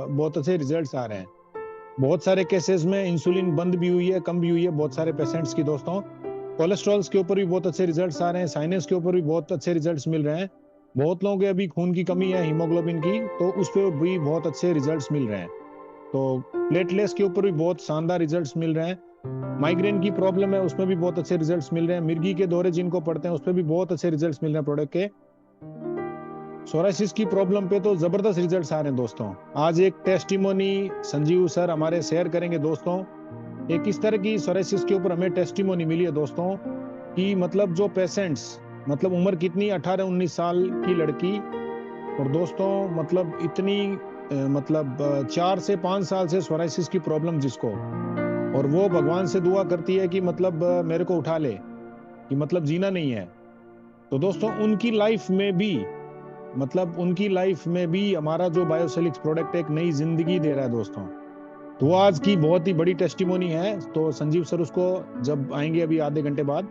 बहुत अच्छे रिजल्ट्स आ रहे हैं। बहुत सारे केसेस में इंसुलिन बंद भी हुई है, कम भी हुई है बहुत सारे पेशेंट्स की दोस्तों। कोलेस्ट्रॉल्स के ऊपर भी बहुत अच्छे रिजल्ट्स आ रहे हैं, साइनस के ऊपर भी बहुत अच्छे रिजल्ट्स मिल रहे हैं। बहुत लोगों के अभी खून की कमी है हीमोग्लोबिन की, तो उस पर भी बहुत अच्छे रिजल्ट्स मिल रहे हैं। तो प्लेटलेट्स के ऊपर भी बहुत शानदार रिजल्ट्स मिल रहे हैं। माइग्रेन की प्रॉब्लम है उसमें भी बहुत अच्छे रिजल्ट्स मिल रहे हैं। मिर्गी के दौरे जिनको पड़ते हैं उस पर भी बहुत अच्छे रिजल्ट्स मिल रहे हैं प्रोडक्ट के। सोराइसिस की प्रॉब्लम पे तो जबरदस्त रिजल्ट्स आ रहे हैं दोस्तों। आज एक टेस्टिमोनी संजीव सर हमारे शेयर करेंगे दोस्तों। एक इस तरह की सोराइसिस के ऊपर हमें टेस्टिमोनी मिली है दोस्तों कि मतलब जो पेशेंट्स, मतलब उम्र कितनी 18-19 साल की लड़की, और दोस्तों मतलब इतनी मतलब 4 से 5 साल से सोराइसिस की प्रॉब्लम जिसको, और वो भगवान से दुआ करती है कि मतलब मेरे को उठा ले, कि मतलब जीना नहीं है। तो दोस्तों उनकी लाइफ में भी, मतलब उनकी लाइफ में भी हमारा जो बायोसेलिक्स प्रोडक्ट एक नई जिंदगी दे रहा है दोस्तों। तो वो आज की बहुत ही बड़ी टेस्टिमोनी है। तो संजीव सर उसको जब आएंगे अभी आधे घंटे बाद,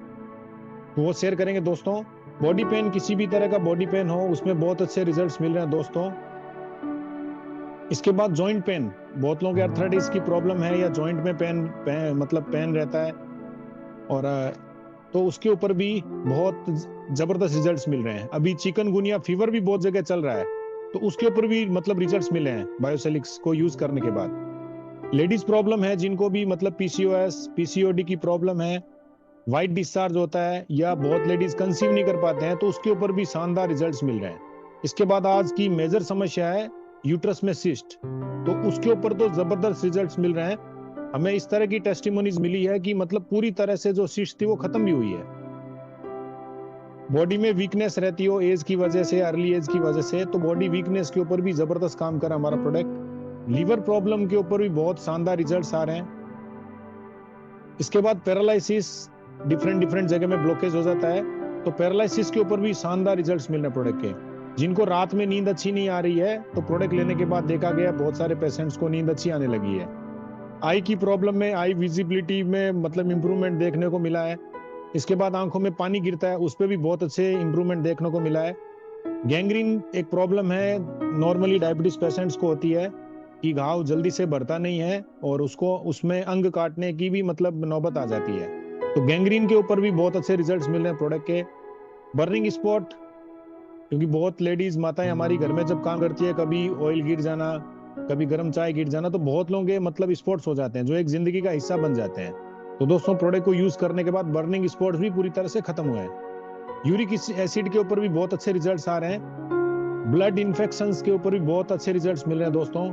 तो वो शेयर करेंगे दोस्तों। बॉडी पेन, किसी भी तरह का बॉडी पेन हो, उसमें बहुत अच्छे रिजल्ट्स मिल रहे हैं दोस्तों। इसके बाद जॉइंट पेन, बहुत लोगों के अर्थराइटिस की प्रॉब्लम है या जॉइंट में मतलब पेन रहता है, और तो उसके ऊपर भी बहुत जबरदस्त रिजल्ट्स मिल रहे हैं। अभी चिकनगुनिया फीवर भी बहुत जगह चल रहा है, तो उसके ऊपर भी मतलब रिजल्ट्स मिले हैं बायोसेलिक्स को यूज करने के बाद। लेडीज प्रॉब्लम है जिनको भी मतलब पीसीओएस पीसीओडी की प्रॉब्लम है, वाइट डिस्चार्ज होता है, या बहुत लेडीज कंसीव नहीं कर पाते हैं, तो उसके ऊपर भी शानदार रिजल्ट्स मिल रहे हैं। इसके बाद आज की मेजर समस्या है यूट्रस में सिस्ट, तो उसके ऊपर तो जबरदस्त रिजल्ट्स मिल रहे हैं। हमें इस तरह की टेस्टिमोनीज मिली है कि मतलब पूरी तरह से जो सिस्ट थी वो खत्म भी हुई है। बॉडी में वीकनेस रहती हो एज की वजह से, अर्ली एज की वजह से, तो बॉडी वीकनेस के ऊपर भी जबरदस्त काम कर हमारा प्रोडक्ट। लीवर प्रॉब्लम के ऊपर भी बहुत शानदार रिजल्ट्स आ रहे हैं। इसके बाद पैरालिसिस, डिफरेंट डिफरेंट जगह में ब्लॉकेज हो जाता है, तो पैरालिसिस के ऊपर भी शानदार रिजल्ट्स मिल रहे हैं प्रोडक्ट के। जिनको रात में नींद अच्छी नहीं आ रही है, तो प्रोडक्ट लेने के बाद देखा गया बहुत सारे पेशेंट्स को नींद अच्छी आने लगी है। आई की प्रॉब्लम में, आई विजिबिलिटी में मतलब इंप्रूवमेंट देखने को मिला है। इसके बाद आंखों में पानी गिरता है, उस पर भी बहुत अच्छे इंप्रूवमेंट देखने को मिला है। गैंग्रीन एक प्रॉब्लम है, नॉर्मली डायबिटीज पेशेंट्स को होती है कि घाव जल्दी से भरता नहीं है, और उसको उसमें अंग काटने की भी मतलब नौबत आ जाती है। तो गैंग्रीन के ऊपर भी बहुत अच्छे रिजल्ट्स मिल रहे हैं प्रोडक्ट के। बर्निंग स्पॉट, क्योंकि बहुत लेडीज माताएं हमारी घर में जब काम करती है, कभी ऑयल गिर जाना, कभी गर्म चाय गिर जाना, तो बहुत लोगों के मतलब स्पॉट्स हो जाते हैं जो एक जिंदगी का हिस्सा बन जाते हैं। तो दोस्तों प्रोडक्ट को यूज करने के बाद बर्निंग स्पॉट्स भी पूरी तरह से खत्म हुए हैं। यूरिक एसिड के ऊपर भी बहुत अच्छे रिजल्ट्स आ रहे हैं। ब्लड इन्फेक्शंस के ऊपर भी बहुत अच्छे रिजल्ट्स मिल रहे हैं दोस्तों।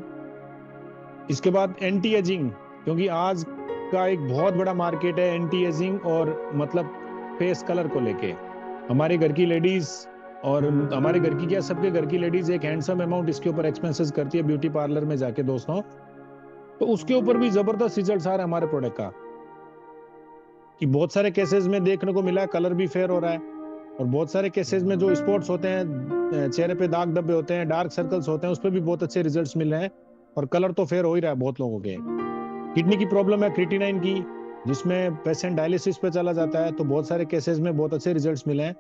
इसके बाद एंटी एजिंग, क्योंकि आज का एक बहुत बड़ा मार्केट है एंटी एजिंग और मतलब फेस कलर को लेके। हमारे घर की लेडीज, और हमारे घर की क्या, सबके घर की लेडीज एक हैंडसम अमाउंट इसके ऊपर एक्सपेंसेस करती है ब्यूटी पार्लर में जाके दोस्तों। तो उसके ऊपर भी जबरदस्त रिजल्ट्स आ रहे हैं हमारे प्रोडक्ट का, कि बहुत सारे केसेस में देखने को मिला है कलर भी फेयर हो रहा है, और बहुत सारे केसेस में जो स्पॉट्स होते हैं, चेहरे पे दाग धब्बे होते हैं, डार्क सर्कल्स होते हैं, उस पर भी बहुत अच्छे रिजल्ट्स मिल रहे हैं, और कलर तो फेयर हो ही रहा है बहुत लोगों के। किडनी की प्रॉब्लम है क्रिएटिनिन की, जिसमें पेशेंट डायलिसिस पे चला जाता है, तो बहुत सारे केसेस में बहुत अच्छे रिजल्ट्स मिले हैं।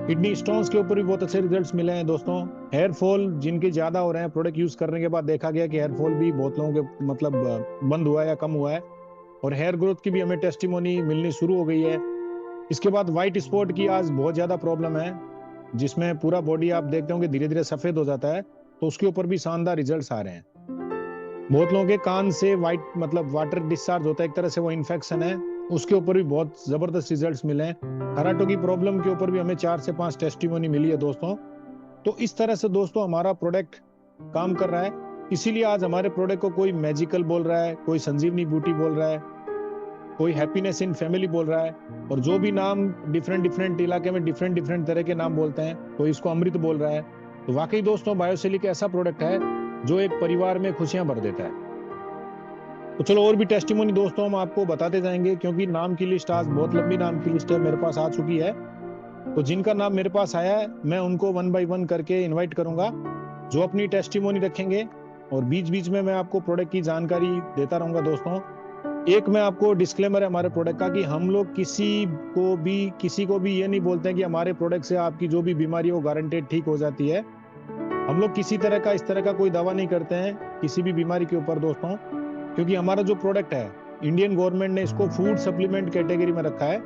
किडनी स्टोन्स के ऊपर भी बहुत अच्छे रिजल्ट्स मिले हैं दोस्तों। हेयर फॉल जिनके ज्यादा हो रहे हैं, प्रोडक्ट यूज करने के बाद देखा गया कि हेयर फॉल भी बहुत लोगों के मतलब बंद हुआ है या कम हुआ है, और हेयर ग्रोथ की भी हमें टेस्टिमोनी मिलनी शुरू हो गई है। इसके बाद व्हाइट स्पॉट की आज बहुत ज्यादा प्रॉब्लम है, जिसमें पूरा बॉडी आप देखते होंगे धीरे धीरे सफेद हो जाता है, तो उसके ऊपर भी शानदार रिजल्ट्स आ रहे हैं। बहुत लोगों के कान से व्हाइट मतलब वाटर डिस्चार्ज होता है, एक तरह से वो इन्फेक्शन है, उसके ऊपर भी बहुत जबरदस्त रिजल्ट्स मिले हैं। खराटो की प्रॉब्लम के ऊपर भी हमें 4 से 5 टेस्टिमोनी मिली है दोस्तों। तो इस तरह से दोस्तों हमारा प्रोडक्ट काम कर रहा है। इसीलिए आज हमारे प्रोडक्ट को कोई मैजिकल बोल रहा है, कोई संजीवनी ब्यूटी बोल रहा है, कोई हैप्पीनेस इन फैमिली बोल रहा है, और जो भी नाम डिफरेंट डिफरेंट इलाके में डिफरेंट डिफरेंट तरह के नाम बोलते हैं, कोई इसको अमृत बोल रहा है। तो वाकई दोस्तों बायोसेलिक ऐसा प्रोडक्ट है जो एक परिवार में खुशियां भर देता है। तो चलो और भी टेस्टिमोनी दोस्तों हम आपको बताते जाएंगे, क्योंकि नाम की लिस्ट आज बहुत लंबी नाम की लिस्ट है मेरे पास आ चुकी है। तो जिनका नाम मेरे पास आया है मैं उनको 1 बाय 1 करके इनवाइट करूंगा, जो अपनी टेस्टिमोनी रखेंगे, और बीच बीच में मैं आपको प्रोडक्ट की जानकारी देता रहूंगा दोस्तों। एक मैं आपको डिस्क्लेमर है हमारे प्रोडक्ट का, कि हम लोग किसी को भी ये नहीं बोलते हैं कि हमारे प्रोडक्ट से आपकी जो भी बीमारी हो गारंटेड ठीक हो जाती है। हम लोग किसी तरह का इस तरह का कोई दावा नहीं करते हैं किसी भी बीमारी के ऊपर दोस्तों, क्योंकि हमारा जो प्रोडक्ट है इंडियन गवर्नमेंट ने इसको फूड सप्लीमेंट कैटेगरी में रखा है।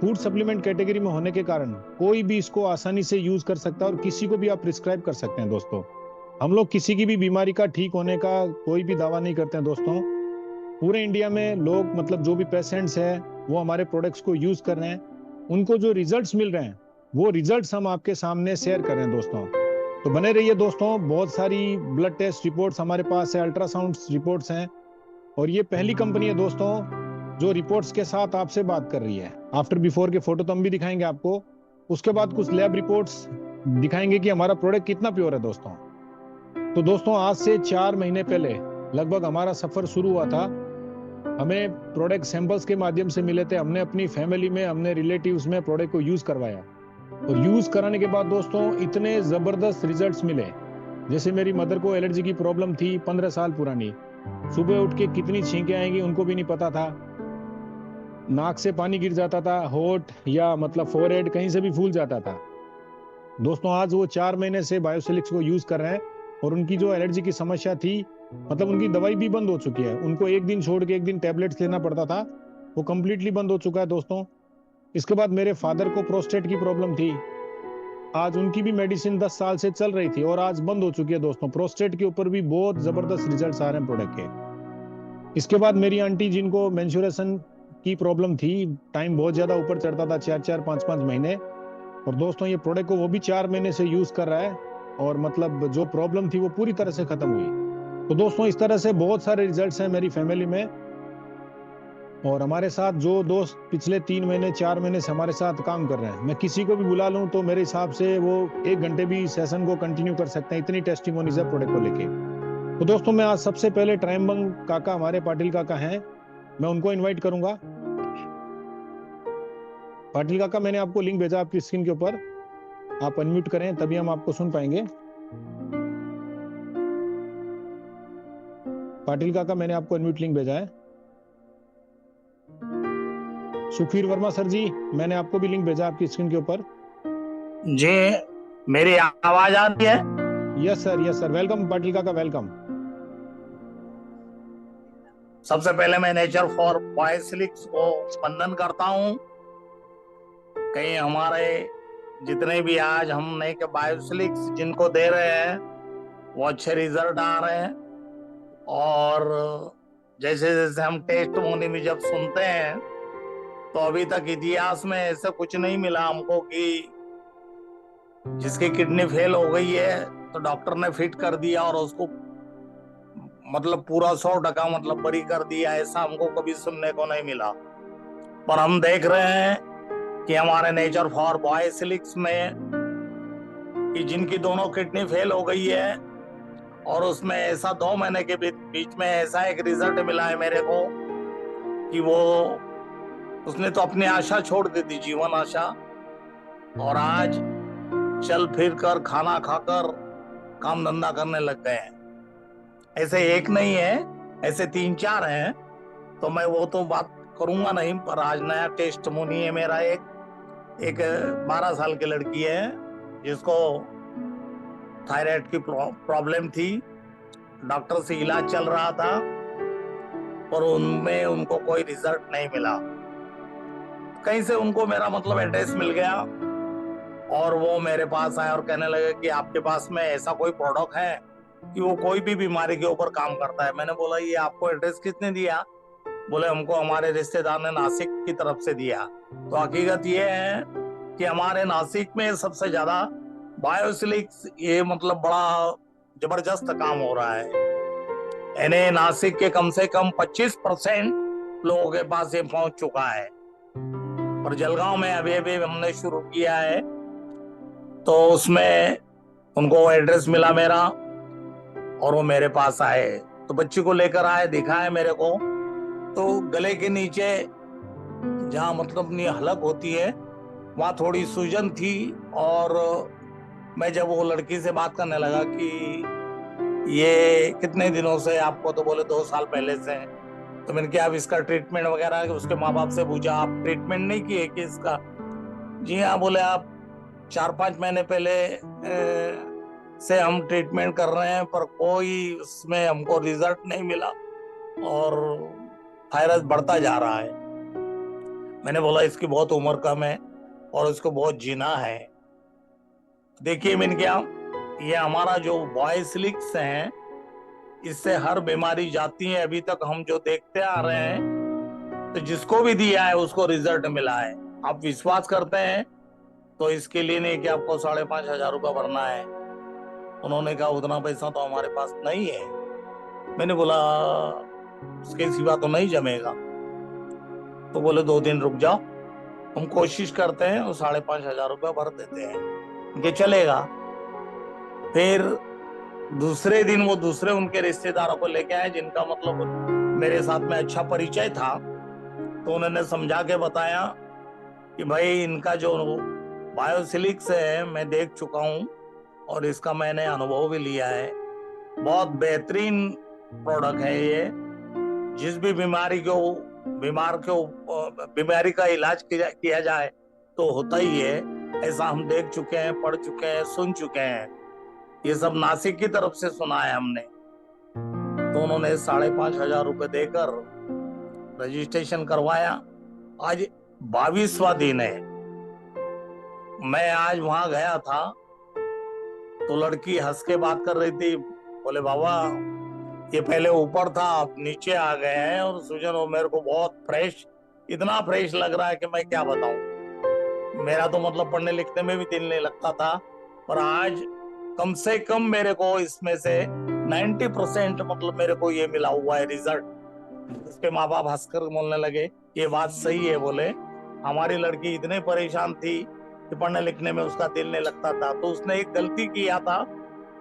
फूड सप्लीमेंट कैटेगरी में होने के कारण कोई भी इसको आसानी से यूज कर सकता है और किसी को भी आप प्रिस्क्राइब कर सकते हैं दोस्तों। हम लोग किसी की भी बीमारी का ठीक होने का कोई भी दावा नहीं करते हैं दोस्तों। पूरे इंडिया में लोग मतलब जो भी पेशेंट्स हैं वो हमारे प्रोडक्ट्स को यूज कर रहे हैं, उनको जो रिजल्ट्स मिल रहे हैं वो रिजल्ट्स हम आपके सामने शेयर कर रहे हैं दोस्तों। तो बने रहिए दोस्तों, बहुत सारी ब्लड टेस्ट रिपोर्ट्स हमारे पास है, अल्ट्रासाउंड रिपोर्ट्स हैं, और ये पहली कंपनी है दोस्तों जो रिपोर्ट्स के साथ आपसे बात कर रही है। आफ्टर बिफोर के फोटो तो हम भी दिखाएंगे आपको, उसके बाद कुछ लैब रिपोर्ट्स दिखाएंगे कि हमारा प्रोडक्ट कितना प्योर है दोस्तों। तो दोस्तों आज से 4 महीने पहले लगभग हमारा सफर शुरू हुआ था। हमें प्रोडक्ट सैंपल्स के माध्यम से मिले थे, हमने अपनी फैमिली में, हमने रिलेटिव्स में प्रोडक्ट को यूज करवाया, और यूज कराने के बाद दोस्तों इतने जबरदस्त रिजल्ट्स मिले। जैसे मेरी मदर को एलर्जी की प्रॉब्लम थी 15 साल पुरानी, सुबह उठ के कितनी छींकें आएंगी उनको भी नहीं पता था, नाक से पानी गिर जाता था, होठ या मतलब फोरहेड कहीं से भी फूल जाता था। दोस्तों आज वो 4 महीने से बायोसिलिक्स को यूज कर रहे हैं और उनकी जो एलर्जी की समस्या थी मतलब उनकी दवाई भी बंद हो चुकी है। उनको एक दिन छोड़ के एक दिन टैबलेट्स लेना पड़ता था, वो कंप्लीटली बंद हो चुका है दोस्तों। इसके बाद मेरे फादर को प्रोस्टेट की प्रॉब्लम थी, आज उनकी भी मेडिसिन 10 साल से चल रही थी और आज बंद हो चुकी है दोस्तों। प्रोस्टेट के ऊपर भी बहुत जबरदस्त रिजल्ट्स आ रहे हैं प्रोडक्ट के। इसके बाद मेरी आंटी जिनको मेंस्ट्रुएशन की प्रॉब्लम थी, टाइम बहुत ज्यादा ऊपर चढ़ता था, 4-4 5-5 महीने, और दोस्तों ये प्रोडक्ट को वो भी 4 महीने से यूज कर रहा है और मतलब जो प्रॉब्लम थी वो पूरी तरह से खत्म हुई। तो दोस्तों इस तरह से बहुत सारे रिजल्ट्स हैं मेरी फैमिली में, और हमारे साथ जो दोस्त पिछले 3 महीने 4 महीने से हमारे साथ काम कर रहे हैं, मैं किसी को भी बुला लूं तो मेरे हिसाब से वो 1 घंटे भी सेशन को कंटिन्यू कर सकते हैं, इतनी टेस्टिमोनीज है प्रोडक्ट को लेके। तो दोस्तों मैं आज सबसे पहले ट्रायम्बंग काका, हमारे पाटिल काका हैं, मैं उनको इन्वाइट करूंगा। पाटिल काका मैंने आपको लिंक भेजा आपकी स्क्रीन के ऊपर, आप अनम्यूट करें तभी हम आपको सुन पाएंगे। पाटिल काका मैंने आपको अनम्यूट लिंक भेजा है। सुखवीर वर्मा सर जी मैंने आपको भी लिंक भेजा आपकी स्क्रीन के ऊपर। जी मेरी आवाज आ रही है? यस सर, वेलकम पाटिल काका, वेलकम। सबसे पहले मैं नेचर फॉर बायोसिलिक्स को वंदन करता हूं। कहीं हमारे जितने भी आज हमने के बायोसिलिक्स जिनको दे रहे हैं वो अच्छे रिजल्ट आ रहे हैं, और जैसे जैसे हम टेस्टमोनी में जब सुनते हैं तो अभी तक इतिहास में ऐसा कुछ नहीं मिला हमको कि जिसकी किडनी फेल हो गई है तो डॉक्टर ने फिट कर दिया और उसको मतलब पूरा 100% मतलब बरी कर दिया, ऐसा हमको कभी सुनने को नहीं मिला। पर हम देख रहे हैं कि हमारे नेचर फॉर बायोसिलिक्स में कि जिनकी दोनों किडनी फेल हो गई है और उसमें ऐसा 2 महीने के बीच में ऐसा एक रिजल्ट मिला है मेरे को कि वो उसने तो अपनी आशा छोड़ दी थी, जीवन आशा, और आज चल फिर कर खाना खाकर काम धंधा करने लग गए हैं। ऐसे एक नहीं है, ऐसे 3-4 हैं, तो मैं वो तो बात करूंगा नहीं। पर आज नया टेस्टमोनी है मेरा, एक 12 साल की लड़की है जिसको थायराइड की प्रॉब्लम थी, डॉक्टर से इलाज चल रहा था पर उनमें उनको कोई रिजल्ट नहीं मिला। कहीं से उनको मेरा मतलब एड्रेस मिल गया और वो मेरे पास आए और कहने लगे कि आपके पास में ऐसा कोई प्रोडक्ट है कि वो कोई भी बीमारी के ऊपर काम करता है। मैंने बोला ये आपको एड्रेस किसने दिया? बोले हमको हमारे रिश्तेदार ने नासिक की तरफ से दिया। तो हकीकत ये है कि हमारे नासिक में सबसे ज्यादा बायोसिलिक्स ये मतलब बड़ा जबरदस्त काम हो रहा है। यानी नासिक के कम से कम 25% लोगों के पास ये पहुंच चुका है, और जलगांव में अभी अभी हमने शुरू किया है। तो उसमें उनको एड्रेस मिला मेरा और वो मेरे पास आए, तो बच्ची को लेकर आए, दिखाए मेरे को। तो गले के नीचे जहाँ मतलब अपनी हलक होती है वहाँ थोड़ी सूजन थी, और मैं जब वो लड़की से बात करने लगा कि ये कितने दिनों से आपको, तो बोले 2 साल पहले से। तो मैंने क्या अब इसका ट्रीटमेंट वगैरह, उसके माँ बाप से पूछा आप ट्रीटमेंट नहीं किए कि इसका? जी हाँ। बोले आप 4-5 महीने पहले से हम ट्रीटमेंट कर रहे हैं, पर कोई उसमें हमको रिजल्ट नहीं मिला और वायरस बढ़ता जा रहा है। मैंने बोला इसकी बहुत उम्र कम है और इसको बहुत जीना है। देखिए मैंने क्या, ये हमारा जो वॉइस लीक्स हैं, इससे हर बीमारी जाती है। अभी तक हम जो देखते आ रहे हैं, तो जिसको भी दिया है उसको रिजल्ट मिला है। आप विश्वास करते हैं तो इसके लिए नहीं कि आपको 5,500 रुपया भरना है। उन्होंने कहा उतना पैसा तो हमारे पास नहीं है। मैंने बोला उसके सिवा तो नहीं जमेगा। तो बोले 2 दिन रुक जाओ, हम कोशिश करते हैं और 5,500 रुपया भर देते हैं कि चलेगा। फिर दूसरे दिन वो दूसरे उनके रिश्तेदारों को लेके आए, जिनका मतलब मेरे साथ में अच्छा परिचय था। तो उन्होंने समझा के बताया कि भाई इनका जो बायोसिलिक्स है मैं देख चुका हूं और इसका मैंने अनुभव भी लिया है। बहुत बेहतरीन प्रोडक्ट है ये। जिस भी बीमारी का इलाज किया जाए तो होता ही है। ऐसा हम देख चुके हैं, पढ़ चुके हैं, सुन चुके हैं। ये सब नासिक की तरफ से सुना है हमने। तो उन्होंने 5,500 रुपये देकर रजिस्ट्रेशन करवाया। आज 22वां दिन है। मैं आज वहां गया था तो लड़की हंस के बात कर रही थी। बोले बाबा ये पहले ऊपर था, अब नीचे आ गए हैं और सुजन वो मेरे को बहुत फ्रेश, इतना फ्रेश लग रहा है कि मैं क्या बताऊं। मेरा तो मतलब पढ़ने लिखने में भी दिल नहीं लगता था, पर आज कम से कम मेरे को इसमें से 90% मतलब मेरे को ये मिला हुआ है रिजल्ट। उसके माँ बाप हंसकर बोलने लगे ये बात सही है। बोले हमारी लड़की इतने परेशान थी कि पढ़ने लिखने में उसका दिल नहीं लगता था। तो उसने एक गलती किया था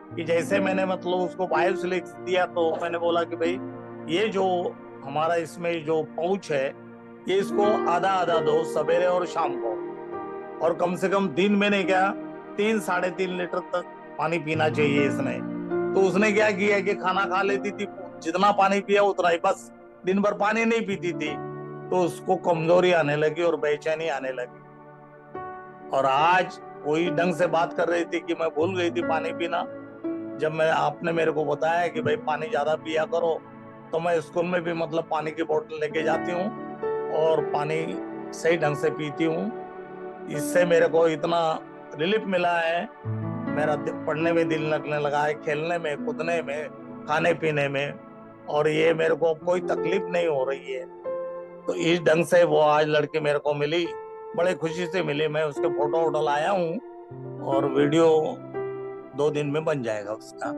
कि जैसे मैंने मतलब उसको बायोसिलिक्स दिया, तो मैंने बोला कि भाई ये जो हमारा इसमें जो पाउच है, ये इसको आधा आधा दो सवेरे और शाम को, और कम से कम दिन में नहीं क्या 3-3.5 लीटर तक पानी पीना चाहिए इसने। तो उसने क्या किया कि खाना खा लेती थी, जितना पानी पिया उतना ही, बस दिन भर पानी नहीं पीती थी। तो उसको कमजोरी आने लगी और बेचैनी आने लगी। और आज कोई ढंग से बात कर रही थी कि मैं भूल गई थी पानी पीना। जब आपने मेरे को बताया कि भाई पानी ज्यादा पिया करो, तो मैं स्कूल में भी मतलब पानी की बोतल लेके जाती हूँ और पानी सही ढंग से पीती हूँ। इससे मेरे को इतना रिलीफ मिला है। मेरा पढ़ने में दिल लगने लगा है, खेलने में, कूदने में, खाने पीने में, और ये मेरे को कोई तकलीफ नहीं हो रही है। तो इस ढंग से वो आज लड़की मेरे को मिली, बड़े खुशी से मिली। मैं उसके फोटो वोटो लाया हूँ और वीडियो 2 दिन में बन जाएगा उसका।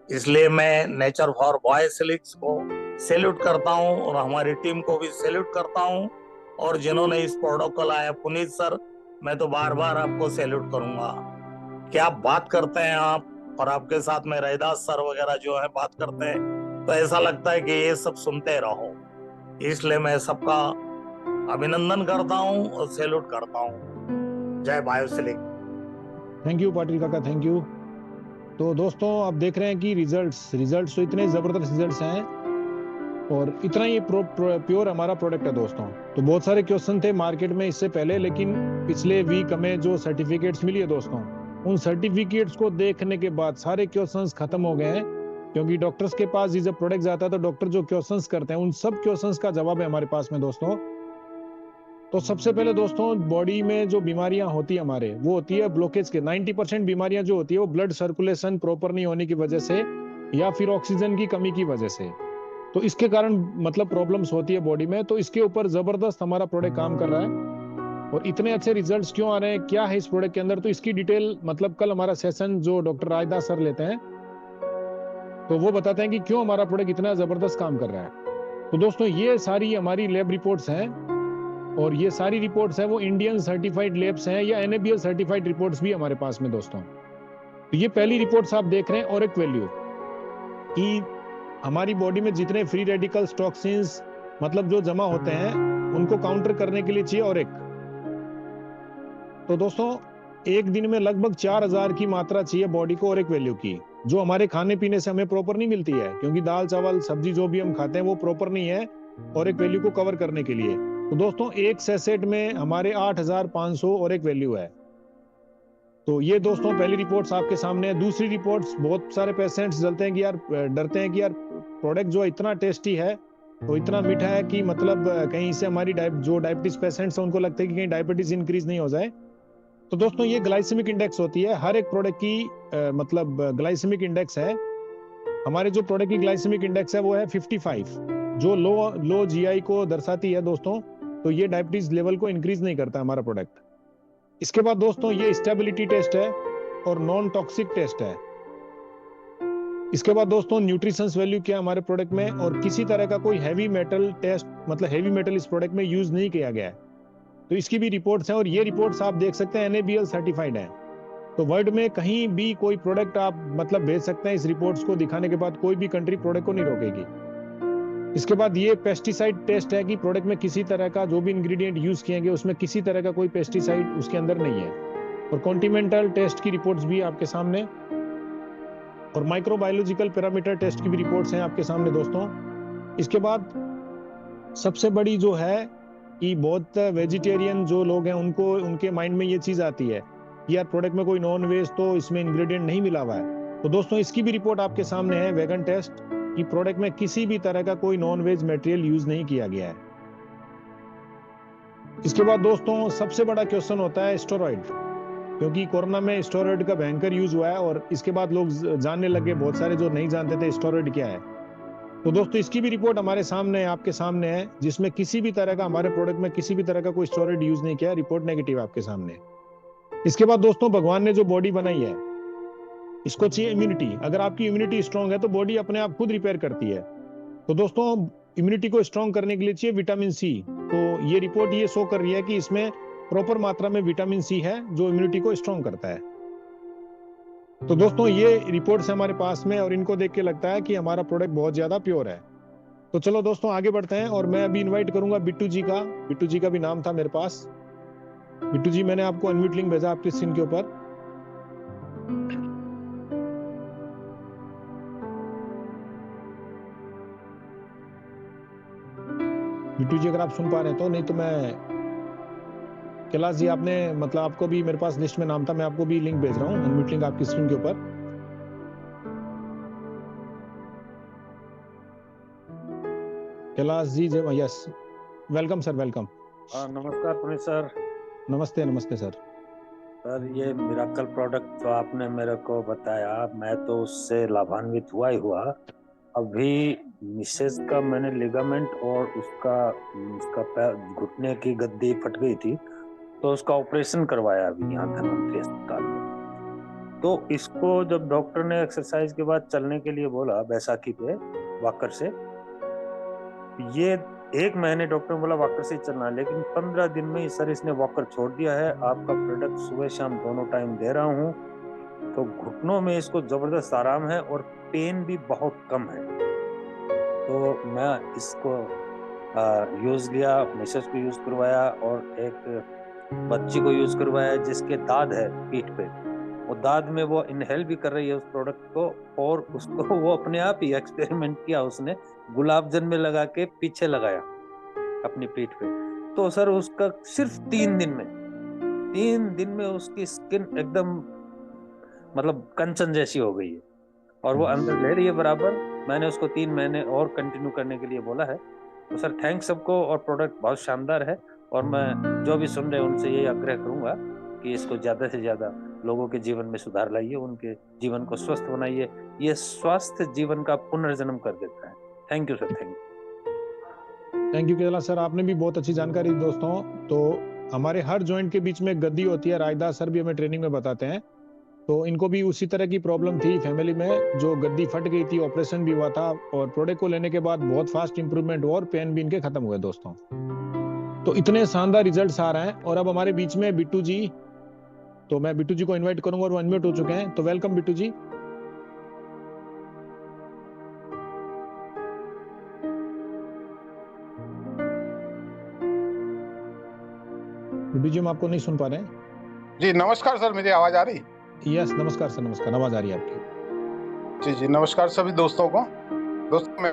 इसलिए मैं नेचर फॉर बायोसिलिक्स को सैल्यूट करता हूं और हमारी टीम को भी सैल्यूट करता हूं। और जिन्होंने इस प्रोडक्ट को लाया, पुनीत सर, मैं तो बार बार आपको सैल्यूट करूंगा। क्या बात करते हैं आप, और आपके साथ में रैदास सर वगैरह जो है बात करते हैं, तो ऐसा लगता है कि ये सब सुनते रहो। इसलिए मैं सबका अभिनंदन करता हूं और सैल्यूट करता हूं। जय बायोसिलिक। थैंक यू पाटिल काका, थैंक यू। तो दोस्तों आप देख रहे हैं कि रिजल्ट्स तो इतने जबरदस्त रिजल्ट्स हैं और इतना ही प्योर हमारा प्रोडक्ट है दोस्तों। तो बहुत सारे क्वेश्चन थे मार्केट में इससे पहले, लेकिन पिछले वीक हमें जो सर्टिफिकेट्स मिली है दोस्तों, उन सर्टिफिकेट्स को देखने के बाद सारे क्वेश्चंस खत्म हो गए हैं। क्योंकि डॉक्टर्स के पास जब प्रोडक्ट जाता है तो डॉक्टर जो क्वेश्चंस करते हैं उन सब क्वेश्चंस का जवाब है हमारे पास में दोस्तों। तो सबसे पहले दोस्तों, बॉडी में जो बीमारियां होती है हमारे, वो होती है ब्लॉकेज के। 90% बीमारियां जो होती है वो ब्लड सर्कुलेशन प्रॉपर नहीं होने की वजह से या फिर ऑक्सीजन की कमी की वजह से, तो इसके कारण मतलब प्रॉब्लम्स होती है बॉडी में। तो इसके ऊपर जबरदस्त हमारा प्रोडक्ट काम कर रहा है और इतने अच्छे रिजल्ट्स क्यों आ रहे हैं, क्या है इस प्रोडक्ट के अंदर, तो इसकी डिटेल मतलब कल हमारा सेशन जो डॉक्टर रायदास सर लेते हैं तो वो बताते हैं कि क्यों हमारा प्रोडक्ट इतना जबरदस्त काम कर रहा है। तो दोस्तों ये सारी हमारी लैब रिपोर्ट्स हैं और ये सारी रिपोर्ट्स हैं वो इंडियन सर्टिफाइड लैब्स हैं या NABL सर्टिफाइड रिपोर्ट्स भी हमारे पास में दोस्तों। तो ये पहली रिपोर्ट्स आप देख रहे हैं, ऑरिक वैल्यू कि हमारी बॉडी में जितने फ्री रेडिकल्स, टॉक्सिन्स मतलब जो जमा होते हैं उनको काउंटर करने के लिए चाहिए ऑरिक। तो दोस्तों एक दिन में लगभग 4000 की मात्रा चाहिए बॉडी को ऑरिक वैल्यू की, जो हमारे खाने पीने से हमें प्रॉपर नहीं मिलती है, क्योंकि दाल चावल सब्जी जो भी हम खाते हैं वो प्रॉपर नहीं है ऑरिक वैल्यू को कवर करने के लिए। तो दोस्तों एक सेसेट में हमारे 8500 ऑरिक वैल्यू है। तो ये दोस्तों पहली रिपोर्ट्स आपके सामने है। दूसरी रिपोर्ट्स, बहुत सारे पेशेंट्स डरते हैं कि यार प्रोडक्ट जो इतना टेस्टी है, तो इतना मीठा है कि मतलब कहीं इससे हमारी जो डायबिटीज पेशेंट्स हैं उनको लगता है कि कहीं डायबिटीज इंक्रीज नहीं हो जाए। तो दोस्तों ये ग्लाइसेमिक इंडेक्स होती है हर एक प्रोडक्ट की, मतलब ग्लाइसेमिक इंडेक्स है। हमारे जो प्रोडक्ट की ग्लाइसेमिक इंडेक्स है वो है 55, जो लो जीआई को दर्शाती है दोस्तों। तो ये डायबिटीज लेवल को इंक्रीज नहीं करता हमारा प्रोडक्ट। इसके बाद दोस्तों ये स्टेबिलिटी टेस्ट है और नॉन टॉक्सिक टेस्ट है। इसके बाद दोस्तों न्यूट्रिशंस वैल्यू क्या है हमारे प्रोडक्ट में, और किसी तरह का कोई हैवी मेटल टेस्ट, मतलब हैवी मेटल इस प्रोडक्ट में यूज नहीं किया गया है, तो इसकी भी रिपोर्ट्स हैं। और ये रिपोर्ट्स आप देख सकते हैं NABL सर्टिफाइड है। तो वर्ल्ड में कहीं भी कोई प्रोडक्ट आप मतलब भेज सकते हैं, इस रिपोर्ट्स को दिखाने के बाद कोई भी कंट्री प्रोडक्ट को नहीं रोकेगी। इसके बाद ये पेस्टिसाइड टेस्ट है कि प्रोडक्ट में किसी तरह का जो भी इंग्रेडिएंट यूज किए गए उसमें किसी तरह का कोई पेस्टिसाइड उसके अंदर नहीं है। और कॉन्टिनेंटल टेस्ट की रिपोर्ट्स भी आपके सामने, और माइक्रोबायोलॉजिकल पैरामीटर टेस्ट की भी रिपोर्ट्स हैं आपके सामने दोस्तों। इसके बाद सबसे बड़ी जो है कि बहुत वेजिटेरियन जो लोग हैं उनके माइंड में ये चीज आती है कि यार प्रोडक्ट में कोई नॉन वेज तो इसमें इंग्रेडिएंट नहीं मिला हुआ है। तो दोस्तों इसकी भी रिपोर्ट आपके सामने है, वेगन टेस्ट, कि प्रोडक्ट में किसी भी तरह का कोई नॉन वेज मटेरियल यूज नहीं किया गया है। इसके बाद दोस्तों सबसे बड़ा क्वेश्चन होता है स्टेरॉइड, क्योंकि कोरोना में स्टेरॉइड का भयंकर यूज हुआ है और इसके बाद लोग जानने लगे, बहुत सारे जो नहीं जानते थे स्टेरॉइड क्या है। तो दोस्तों इसकी भी रिपोर्ट हमारे सामने है, आपके सामने है, जिसमें किसी भी तरह का हमारे प्रोडक्ट में किसी भी तरह का कोई स्टेरॉइड यूज नहीं किया, रिपोर्ट नेगेटिव आपके सामने। इसके बाद दोस्तों भगवान ने जो बॉडी बनाई है, इसको चाहिए इम्यूनिटी। अगर आपकी इम्यूनिटी स्ट्रांग है तो बॉडी अपने आप खुद रिपेयर करती है। तो दोस्तों इम्यूनिटी को स्ट्रांग करने के लिए चाहिए विटामिन सी। तो ये रिपोर्ट ये शो कर रही है कि इसमें प्रॉपर मात्रा में विटामिन सी है जो इम्यूनिटी को स्ट्रांग करता है। तो दोस्तों ये रिपोर्ट्स हमारे पास में, और इनको देख के लगता है कि हमारा प्रोडक्ट बहुत ज्यादा प्योर है। तो चलो दोस्तों आगे बढ़ते हैं, और मैं अभी इनवाइट करूंगा बिट्टू जी का। बिट्टू जी का भी नाम था मेरे पास। बिट्टू जी मैंने आपको अनम्यूट लिंक भेजा आपकी स्क्रीन के ऊपर। बिट्टू जी अगर आप सुन पा रहे हैं तो, नहीं तो मैं, कैलाश जी आपने मतलब आपको भी मेरे पास लिस्ट में नाम था, मैं आपको भी लिंक भेज रहा हूँ, अनम्यूट लिंक आपकी स्क्रीन के ऊपर। Kailash ji yes, welcome sir, welcome. नमस्कार पुनीत सर। नमस्ते नमस्ते सर। सर ये मिराकल प्रोडक्ट जो आपने मेरे को बताया, मैं तो उससे लाभान्वित हुआ ही हुआ। अभी मिसेज का मैंने लिगामेंट और उसका पैर, घुटने की गद्दी फट गई थी, तो उसका ऑपरेशन करवाया अभी यहाँ धन्वंतरी अस्पताल में। तो इसको जब डॉक्टर ने एक्सरसाइज के बाद चलने के लिए बोला बैसाखी पे वॉकर से, ये 1 महीने डॉक्टर ने बोला वॉकर से चलना, लेकिन 15 दिन में सर इसने वॉकर छोड़ दिया है। आपका प्रोडक्ट सुबह शाम दोनों टाइम दे रहा हूँ, तो घुटनों में इसको जबरदस्त आराम है और पेन भी बहुत कम है। तो मैं इसको यूज लिया, मिसेस को यूज करवाया और एक बच्ची को यूज करवाया जिसके दाद है पीठ पे। वो दाद में वो इनहेल भी कर रही है उस प्रोडक्ट को, और उसको वो अपने आप ही एक्सपेरिमेंट किया, उसने गुलाब जल में लगा के पीछे लगाया अपनी पीठ पे। तो सर उसका सिर्फ 3 दिन में उसकी स्किन एकदम मतलब कंचन जैसी हो गई है, और वो अंदर ले रही है बराबर। मैंने उसको 3 महीने और कंटिन्यू करने के लिए बोला है। तो सर थैंक्स सबको, और प्रोडक्ट बहुत शानदार है। और मैं जो भी सुन रहे हैं उनसे ये आग्रह करूंगा कि इसको ज्यादा से ज्यादा लोगों के जीवन में सुधार लाइए, उनके जीवन को स्वस्थ बनाइए। ये स्वास्थ्य जीवन का पुनर्जन्म कर देता है। Thank you sir, thank you Kailash sir, आपने भी बहुत अच्छी जानकारी दी दोस्तों। तो हमारे हर जॉइंट के बीच में गद्दी होती है, राजदास सर भी हमें ट्रेनिंग में बताते हैं। तो इनको भी उसी तरह की प्रॉब्लम थी फैमिली में, जो गद्दी फट गई थी, ऑपरेशन भी हुआ था, और प्रोडक्ट को लेने के बाद बहुत फास्ट इंप्रूवमेंट हुआ और पेन भी इनके खत्म हुए दोस्तों। तो इतने शानदार रिजल्ट्स आ रहे हैं। और अब हमारे बीच में बिट्टू जी, तो मैं बिट्टू जी को इनवाइट करूंगा, और वो अनम्यूट हो चुके हैं। तो वेलकम बिट्टू जी। बिट्टू जी हम आपको नहीं सुन पा रहे हैं। जी नमस्कार सर, मेरी आवाज आ रही? यस नमस्कार सर, नमस्कार, आवाज आ रही है आपकी। जी नमस्कार सभी दोस्तों को। दोस्तों मैं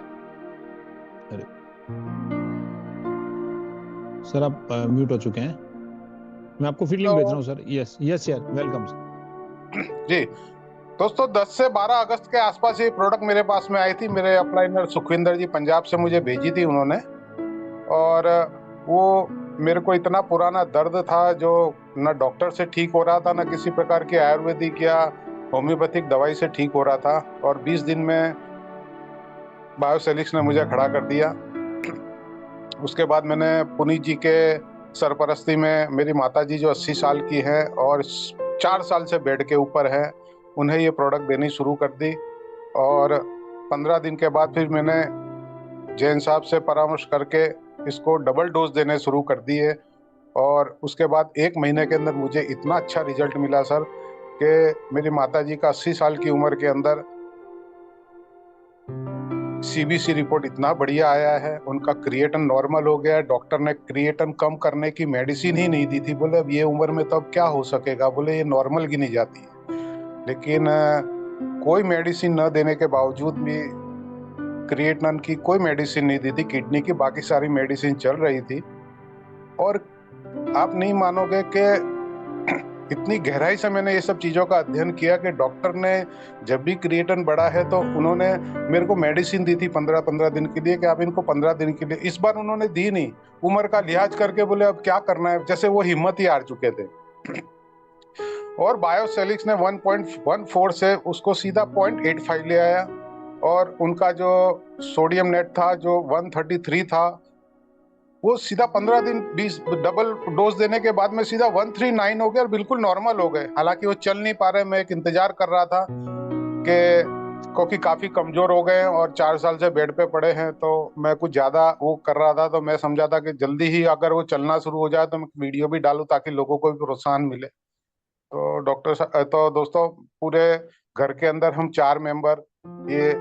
सर आप म्यूट हो चुके हैं, मैं आपको फिर लिंक भेज रहा हूँ सर। यस यस यार, वेलकम सर। जी दोस्तों, 10 से 12 अगस्त के आसपास ये प्रोडक्ट मेरे पास में आई थी। मेरे अपलाइनर सुखविंदर जी पंजाब से मुझे भेजी थी उन्होंने। और वो मेरे को इतना पुराना दर्द था जो ना डॉक्टर से ठीक हो रहा था, ना किसी प्रकार की आयुर्वेदिक या होम्योपैथिक दवाई से ठीक हो रहा था। और 20 दिन में बायोसेलिक्स ने मुझे खड़ा कर दिया। उसके बाद मैंने पुनीत जी के सरपरस्ती में, मेरी माता जी जो 80 साल की हैं और 4 साल से बेड के ऊपर हैं, उन्हें ये प्रोडक्ट देनी शुरू कर दी। और 15 दिन के बाद फिर मैंने जैन साहब से परामर्श करके इसको डबल डोज देने शुरू कर दिए। और उसके बाद 1 महीने के अंदर मुझे इतना अच्छा रिजल्ट मिला सर कि मेरी माता जी का 80 साल की उम्र के अंदर सीबीसी रिपोर्ट इतना बढ़िया आया है, उनका क्रिएटिन नॉर्मल हो गया है। डॉक्टर ने क्रिएटिन कम करने की मेडिसिन ही नहीं दी थी, बोले अब ये उम्र में तो अब क्या हो सकेगा, बोले ये नॉर्मल गिनी जाती है। लेकिन कोई मेडिसिन न देने के बावजूद भी, क्रिएटिन की कोई मेडिसिन नहीं दी थी, किडनी की बाकी सारी मेडिसिन चल रही थी। और आप नहीं मानोगे कि इतनी गहराई से मैंने ये सब चीज़ों का अध्ययन किया कि डॉक्टर ने जब भी क्रिएटिन बढ़ा है तो उन्होंने मेरे को मेडिसिन दी थी 15-15 दिन के लिए कि आप इनको 15 दिन के लिए, इस बार उन्होंने दी नहीं। उम्र का लिहाज करके बोले अब क्या करना है, जैसे वो हिम्मत ही हार चुके थे। और बायोसेलिक्स ने 1.14 से उसको सीधा 0.85 ले आया। और उनका जो सोडियम नेट था जो 133 था, वो सीधा 15 दिन 20 डबल डोज देने के बाद में सीधा 139 हो गया और बिल्कुल नॉर्मल हो गए। हालांकि वो चल नहीं पा रहे, मैं एक इंतजार कर रहा था कि क्योंकि काफी कमजोर हो गए और 4 साल से बेड पे पड़े हैं, तो मैं कुछ ज्यादा वो कर रहा था। तो मैं समझा था कि जल्दी ही अगर वो चलना शुरू हो जाए तो मैं वीडियो भी डालूं ताकि लोगों को भी प्रोत्साहन मिले। तो दोस्तों, पूरे घर के अंदर हम 4 मेंबर ये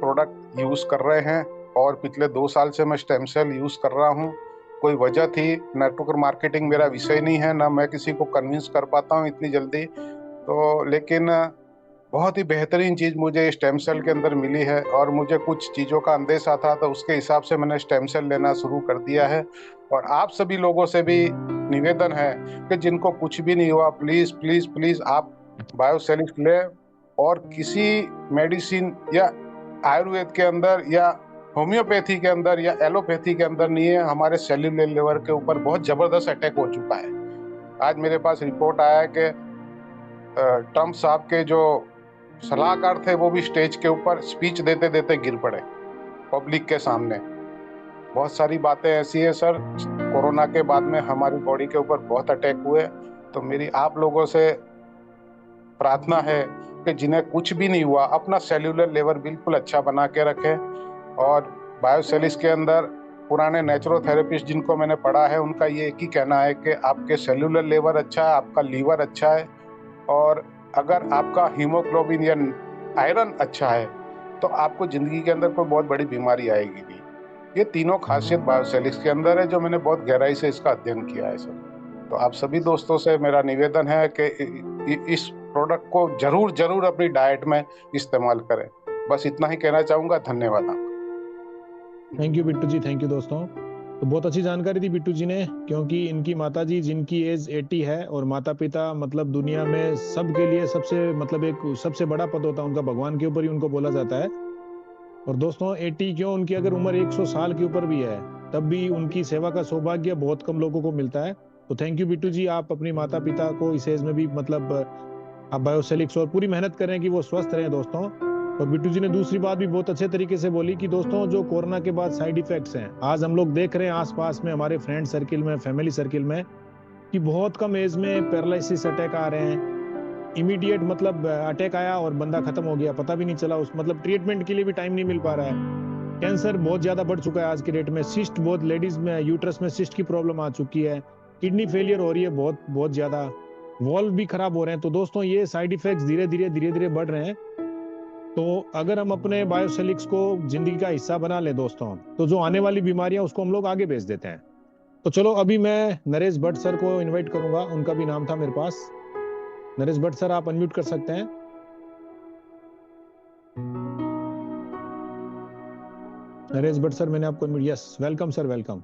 प्रोडक्ट यूज कर रहे हैं। और पिछले 2 साल से मैं स्टेम सेल यूज कर रहा हूँ। कोई वजह थी, नेटवर्क मार्केटिंग मेरा विषय नहीं है, ना मैं किसी को कन्विंस कर पाता हूँ इतनी जल्दी। तो लेकिन बहुत ही बेहतरीन चीज़ मुझे स्टेम सेल के अंदर मिली है। और मुझे कुछ चीज़ों का अंदेशा था, तो उसके हिसाब से मैंने स्टेम सेल लेना शुरू कर दिया है। और आप सभी लोगों से भी निवेदन है कि जिनको कुछ भी नहीं हुआ, प्लीज़ प्लीज़ प्लीज़ आप बायोसेलिक्स लें। और किसी मेडिसिन या आयुर्वेद के अंदर या होम्योपैथी के अंदर या एलोपैथी के अंदर नहीं है। हमारे सेल्यूलर लेवल के ऊपर बहुत जबरदस्त अटैक हो चुका है। आज मेरे पास रिपोर्ट आया है कि ट्रम्प साहब के जो सलाहकार थे वो भी स्टेज के ऊपर स्पीच देते देते गिर पड़े पब्लिक के सामने। बहुत सारी बातें ऐसी है सर, कोरोना के बाद में हमारी बॉडी के ऊपर बहुत अटैक हुए। तो मेरी आप लोगों से प्रार्थना है कि जिन्हें कुछ भी नहीं हुआ, अपना सेल्यूलर लेवल बिल्कुल अच्छा बना के रखें। और बायोसेलिक्स के अंदर पुराने नेचुरोथेरेपिस्ट जिनको मैंने पढ़ा है, उनका ये एक ही कहना है कि आपके सेल्यूलर लेवल अच्छा है, आपका लीवर अच्छा है, और अगर आपका हीमोग्लोबिन या आयरन अच्छा है तो आपको जिंदगी के अंदर कोई बहुत बड़ी बीमारी आएगी नहीं। ये तीनों खासियत बायोसेलिक्स के अंदर है जो मैंने बहुत गहराई से इसका अध्ययन किया है सर। तो आप सभी दोस्तों से मेरा निवेदन है कि इस प्रोडक्ट को जरूर जरूर अपनी डाइट में इस्तेमाल करें। बस इतना ही कहना चाहूंगा। धन्यवाद आपका। Thank you Bittu ji, thank you दोस्तों। तो बहुत अच्छी जानकारी दी बिट्टू जी ने, क्योंकि इनकी माता जी जिनकी एज 80 है और माता पिता मतलब दुनिया में सबके लिए सबसे मतलब एक सबसे बड़ा पद होता है उनका, भगवान के ऊपर ही उनको बोला जाता है। और दोस्तों 80 क्यों, उनकी अगर उम्र 100 साल के ऊपर भी है तब भी उनकी सेवा का सौभाग्य बहुत कम लोगों को मिलता है। तो थैंक यू बिट्टू जी, आप अपनी माता पिता को इस एज में भी मतलब आप बायोसेलिक्स और पूरी मेहनत करें कि वो स्वस्थ रहें दोस्तों। और बिट्टू जी ने दूसरी बात भी बहुत अच्छे तरीके से बोली कि दोस्तों जो कोरोना के बाद साइड इफेक्ट्स हैं, आज हम लोग देख रहे हैं आसपास में हमारे फ्रेंड सर्किल में, फैमिली सर्किल में, कि बहुत कम एज में पैरालिसिस अटैक आ रहे हैं। इमीडिएट मतलब अटैक आया और बंदा खत्म हो गया, पता भी नहीं चला, उस मतलब ट्रीटमेंट के लिए भी टाइम नहीं मिल पा रहा है। कैंसर बहुत ज्यादा बढ़ चुका है आज के डेट में, सिस्ट बहुत लेडीज में यूट्रस में सिस्ट की प्रॉब्लम आ चुकी है, किडनी फेलियर हो रही है बहुत बहुत ज्यादा, वॉल्व भी खराब हो रहे हैं। तो दोस्तों ये साइड इफेक्ट्स धीरे धीरे बढ़ रहे हैं। तो अगर हम अपने बायोसेलिक्स को जिंदगी का हिस्सा बना ले दोस्तों, तो जो आने वाली बीमारियां उसको हम लोग आगे भेज देते हैं। तो चलो अभी मैं नरेश भट्ट सर को इनवाइट करूंगा, उनका भी नाम था मेरे पास। नरेश भट्ट सर आप अनम्यूट कर सकते हैं। नरेश भट्ट सर मैंने आपको unmute, yes welcome sir, welcome.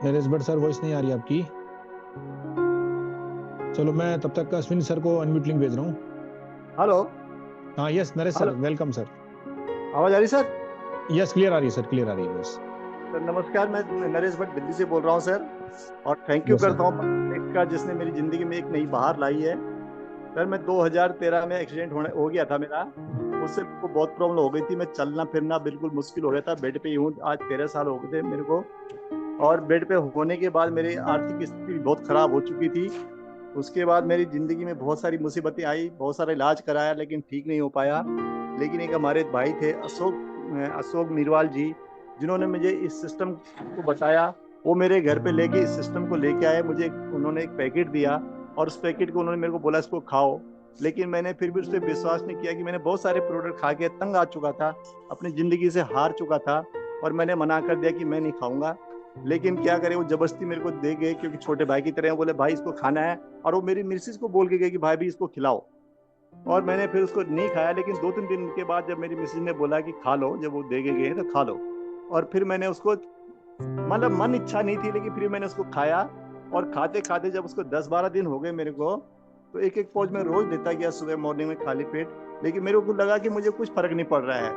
Naresh Bhatt sir voice नहीं आ रही आपकी। चलो मैं तब तक अश्विन सर को अनम्यूट लिंक भेज रहा हूँ। हेलो। हाँ yes Naresh sir, welcome sir. आवाज आ रही सर? यस क्लियर आ रही है सर, क्लियर आ रही है बस। सर नमस्कार, मैं नरेश भट्ट दिल्ली से बोल रहा हूँ सर, और थैंक यू Yes, sir. करता हूँ का जिसने मेरी जिंदगी में एक नई बहार लाई है। सर मैं 2013 में एक्सीडेंट हो गया था मेरा, उससे को बहुत प्रॉब्लम हो गई थी। मैं चलना फिरना बिल्कुल मुश्किल हो गया था, बेड पे ही हूँ आज 13 साल हो गए थे मेरे को। और बेड पे होने के बाद मेरी आर्थिक स्थिति बहुत खराब हो चुकी थी। उसके बाद मेरी जिंदगी में बहुत सारी मुसीबतें आई, बहुत सारा इलाज कराया लेकिन ठीक नहीं हो पाया। लेकिन एक हमारे भाई थे अशोक मीरवाल जी, जिन्होंने मुझे इस सिस्टम को बताया। वो मेरे घर पे लेके इस सिस्टम को लेके आए, मुझे उन्होंने एक पैकेट दिया और उस पैकेट को उन्होंने मेरे को बोला इसको खाओ। लेकिन मैंने फिर भी उस पर विश्वास नहीं किया कि मैंने बहुत सारे प्रोडक्ट खा के तंग आ चुका था, अपनी ज़िंदगी से हार चुका था और मैंने मना कर दिया कि मैं नहीं खाऊंगा। लेकिन क्या करे, वो जबरदस्ती मेरे को दे गए क्योंकि छोटे भाई की तरह बोले भाई इसको खाना है, और वो मेरी मिसेस को बोल के गए कि भाई भी इसको खिलाओ। और मैंने फिर उसको नहीं खाया, लेकिन 2-3 दिन के बाद जब मेरी मिसेस ने बोला कि खा लो, जब वो दे के गए तो खा लो, और फिर मैंने उसको मतलब मन इच्छा नहीं थी लेकिन फिर मैंने उसको खाया। और खाते खाते जब उसको 10-12 दिन हो गए मेरे को, तो एक एक पाउच मैं रोज लेता गया सुबह मॉर्निंग में खाली पेट। लेकिन मेरे को लगा कि मुझे कुछ फर्क नहीं पड़ रहा है।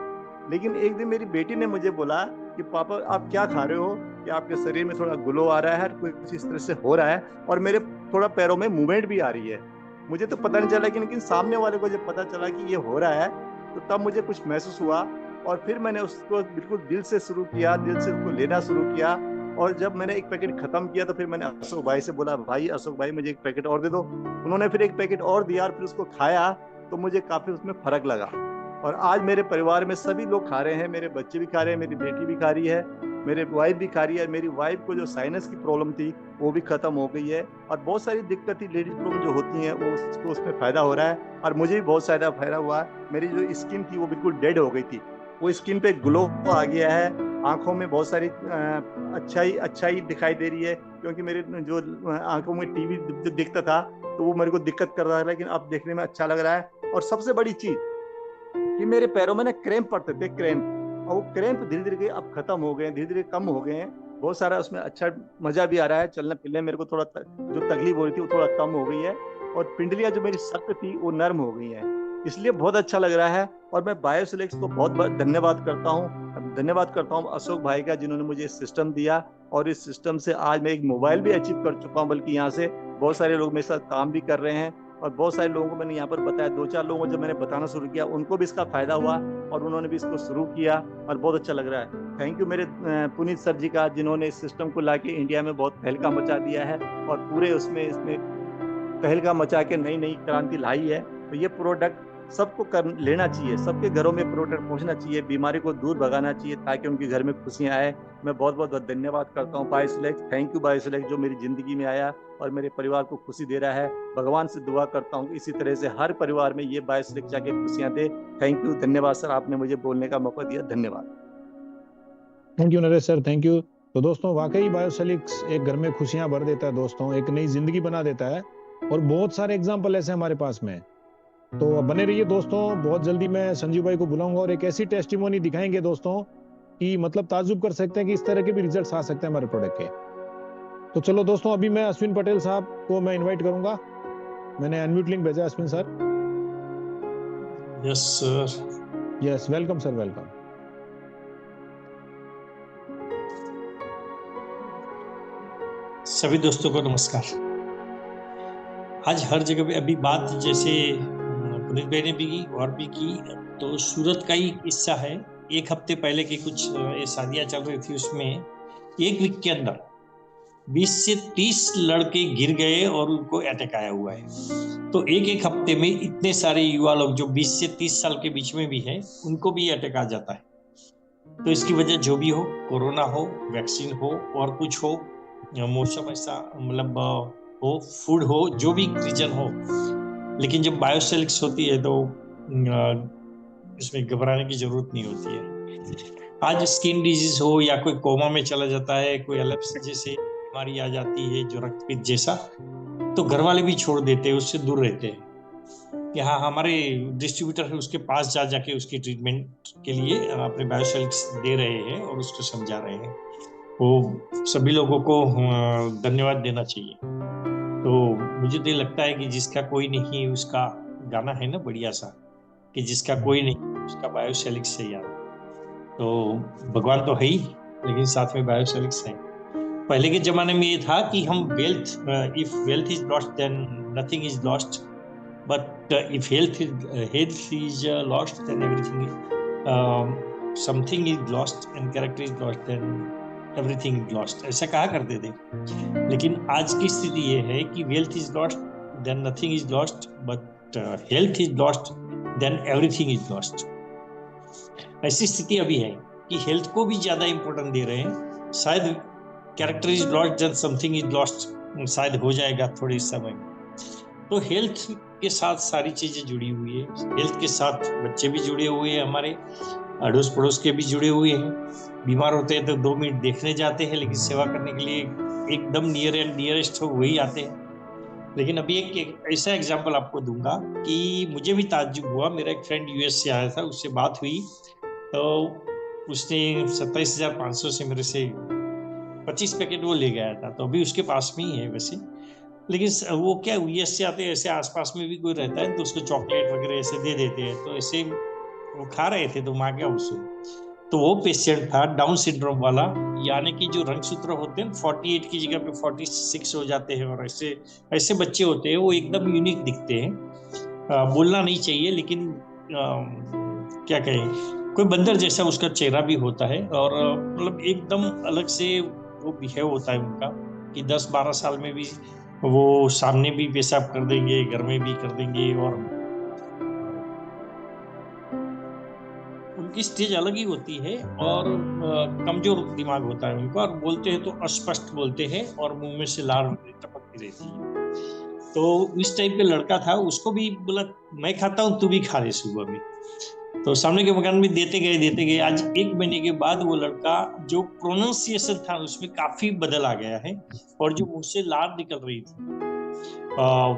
लेकिन एक दिन मेरी बेटी ने मुझे बोला कि पापा आप क्या खा रहे हो कि आपके शरीर में थोड़ा ग्लो आ रहा है, कुछ इस तरह से हो रहा है, और मेरे थोड़ा पैरों में मूवमेंट भी आ रही है। मुझे तो पता नहीं चला लेकिन सामने वाले को जब पता चला कि ये हो रहा है तो तब मुझे कुछ महसूस हुआ। और फिर मैंने उसको बिल्कुल दिल से शुरू किया, दिल से उसको लेना शुरू किया। और जब मैंने एक पैकेट खत्म किया तो फिर मैंने अशोक भाई से बोला, भाई अशोक भाई मुझे एक पैकेट और दे दो। उन्होंने फिर एक पैकेट और दिया और फिर उसको खाया तो मुझे काफी उसमें फर्क लगा। और आज मेरे परिवार में सभी लोग खा रहे हैं, मेरे बच्चे भी खा रहे हैं, मेरी बेटी भी खा रही है, मेरे वाइफ भी खा रही है। मेरी वाइफ को जो साइनस की प्रॉब्लम थी वो भी खत्म हो गई है, और बहुत सारी दिक्कत थी लेडीज प्रॉब्लम जो होती हैं वो उसको उसमें फायदा हो रहा है, और मुझे भी बहुत सारा फायदा हुआ। मेरी जो स्किन थी वो बिल्कुल डेड हो गई थी, वो स्किन पे ग्लो आ गया है, आंखों में बहुत सारी अच्छाई दिखाई दे रही है। क्योंकि मेरे जो आंखों में टीवी दिखता था तो वो मेरे को दिक्कत कर रहा है, लेकिन अब देखने में अच्छा लग रहा है। और सबसे बड़ी चीज कि मेरे पैरों में ना क्रैम्प पड़ते थे, क्रैम्प, और वो क्रैम्प धीरे धीरे अब खत्म हो गए, धीरे धीरे कम हो गए हैं। बहुत सारा उसमें अच्छा मजा भी आ रहा है, चलने फिरने मेरे को थोड़ा जो तकलीफ हो रही थी वो थोड़ा कम हो गई है, और पिंडलियां जो मेरी सख्त थी वो नर्म हो गई है, इसलिए बहुत अच्छा लग रहा है। और मैं बायोसिलेक्स को बहुत बहुत धन्यवाद करता हूँ अशोक भाई का, जिन्होंने मुझे इस सिस्टम दिया, और इस सिस्टम से आज मैं एक मोबाइल भी अचीव कर चुका हूँ। बल्कि यहाँ से बहुत सारे लोग मेरे साथ काम भी कर रहे हैं, और बहुत सारे लोगों को मैंने यहाँ पर बताया, 2-4 लोगों को जब मैंने बताना शुरू किया उनको भी इसका फायदा हुआ और उन्होंने भी इसको शुरू किया, और बहुत अच्छा लग रहा है। थैंक यू मेरे पुनीत सर जी का, जिन्होंने इस सिस्टम को लाके इंडिया में बहुत तहलका मचा दिया है, और पूरे इसमें तहलका मचा के नई नई क्रांति लाई है। तो ये प्रोडक्ट सबको लेना चाहिए, सबके घरों में प्रोडक्ट पहुंचना चाहिए, बीमारी को दूर भगाना चाहिए ताकि उनके घर में खुशियां आए। मैं बहुत बहुत धन्यवाद करता हूँ बायोसिलेक्स, थैंक यू बायोसिलेक्स, जो मेरी जिंदगी में आया और मेरे परिवार को खुशी दे रहा है। भगवान से दुआ करता हूँ इसी तरह से हर परिवार में ये बायोसिलेक्स जाके खुशियां दे। थैंक यू, धन्यवाद सर, आपने मुझे बोलने का मौका दिया, धन्यवाद। Thank you Naresh sir, thank you. तो दोस्तों वाकई बायोसिलेक्स एक घर में खुशियां भर देता है दोस्तों, एक नई जिंदगी बना देता है, और बहुत सारे एग्जाम्पल ऐसे हमारे पास में। तो बने रहिए दोस्तों, बहुत जल्दी मैं संजीव भाई को बुलाऊंगा और एक ऐसी टेस्टिमोनी दिखाएंगे दोस्तों कि मतलब ताजुब कर सकते हैं कि इस तरह के भी रिजल्ट्स आ सकते हैं हमारे प्रोडक्ट के। तो चलो दोस्तों, अभी मैं अश्विन पटेल साहब को मैं इनवाइट करूंगा, मैंने अनम्यूट लिंक भेजा। Ashwin sir. Yes sir. Yes, welcome sir, welcome. सभी दोस्तों को नमस्कार। आज हर जगह पे अभी बात जैसे पुनीत भाई ने भी की और भी की, तो सूरत का ही किस्सा है। 1 हफ्ते पहले की कुछ शादियां चल रही थी, उसमें 1 वीक के अंदर 20 से 30 लड़के गिर गए और उनको अटैक आया हुआ है। तो एक हफ्ते में इतने सारे युवा लोग जो 20 से 30 साल के बीच में भी है, उनको भी अटैक आ जाता है। तो इसकी वजह जो भी हो, कोरोना हो, वैक्सीन हो, और कुछ हो, मौसम ऐसा मतलब हो, फूड हो, जो भी रीजन हो, लेकिन जब बायोसिलेक्स होती है तो इसमें घबराने की जरूरत नहीं होती है। आज स्किन डिजीज हो या कोई कोमा में चला जाता है, कोई एलेप्सी जैसे बीमारी आ जाती है जो रक्तपित्त जैसा, तो घर वाले भी छोड़ देते हैं, उससे दूर रहते हैं कि हाँ हमारे डिस्ट्रीब्यूटर है उसके पास जाके उसकी ट्रीटमेंट के लिए अपने बायोसिलेक्स दे रहे हैं और उसको समझा रहे हैं। वो सभी लोगों को धन्यवाद देना चाहिए। तो मुझे तो ये लगता है कि जिसका कोई नहीं उसका गाना है ना बढ़िया सा, कि जिसका कोई नहीं उसका बायोसेलिक्स है यार। तो भगवान तो है ही, लेकिन साथ में बायोसेलिक्स है। पहले के जमाने में ये था कि हम wealth, if wealth is lost then nothing is lost, but if health is lost then everything, something is lost and character is lost then everything is lost, ऐसा कहा करते थे। लेकिन आज की स्थिति ये है कि wealth is lost then nothing is lost, but health is lost then everything is lost. ऐसी स्थिति अभी है कि हेल्थ को भी ज्यादा इंपॉर्टेंट दे रहे हैं। शायद character is lost then something is lost शायद हो जाएगा थोड़े समय में। तो हेल्थ के साथ सारी चीजें जुड़ी हुई है। हेल्थ के साथ बच्चे भी जुड़े हुए हैं, हमारे अड़ोस पड़ोस के भी जुड़े हुए हैं। बीमार होते हैं तो 2 मिनट देखने जाते हैं, लेकिन सेवा करने के लिए एकदम नियर एंड नियरेस्ट हो वही आते हैं। लेकिन अभी एक ऐसा एग्जांपल आपको दूंगा कि मुझे भी ताज्जुब हुआ। मेरा एक फ्रेंड यूएस से आया था, उससे बात हुई तो उसने 27,500 से मेरे से 25 पैकेट वो ले गया था। तो अभी उसके पास में ही है वैसे, लेकिन वो क्या यूएस से आते हैं, ऐसे आसपास में भी कोई रहता है तो उसको चॉकलेट वगैरह ऐसे दे देते हैं। तो ऐसे वो खा रहे थे तो मांगा उसको। तो वो पेशेंट था डाउन सिंड्रोम वाला, यानी कि जो रंगसूत्र होते हैं 48 की जगह पे 46 हो जाते हैं। और ऐसे बच्चे होते हैं, वो एकदम यूनिक दिखते हैं। बोलना नहीं चाहिए, लेकिन क्या कहें, कोई बंदर जैसा उसका चेहरा भी होता है। और मतलब एकदम अलग से वो बिहेव होता है उनका, कि 10-12 साल में भी वो सामने भी पेशाब कर देंगे, घर में भी कर देंगे। और उनकी स्टेज अलग ही होती है, और कमजोर दिमाग होता है उनका। और बोलते हैं तो अस्पष्ट बोलते हैं, और मुंह में से लार टपकती रहती है। तो इस टाइप का लड़का था। उसको भी बोला मैं खाता हूँ, तू भी खा ले सुबह में। तो सामने के मकान में देते गए। आज 1 महीने के बाद वो लड़का, जो प्रोनाउंसिएशन था उसमें काफी बदल आ गया है, और जो मुंह से लार निकल रही थी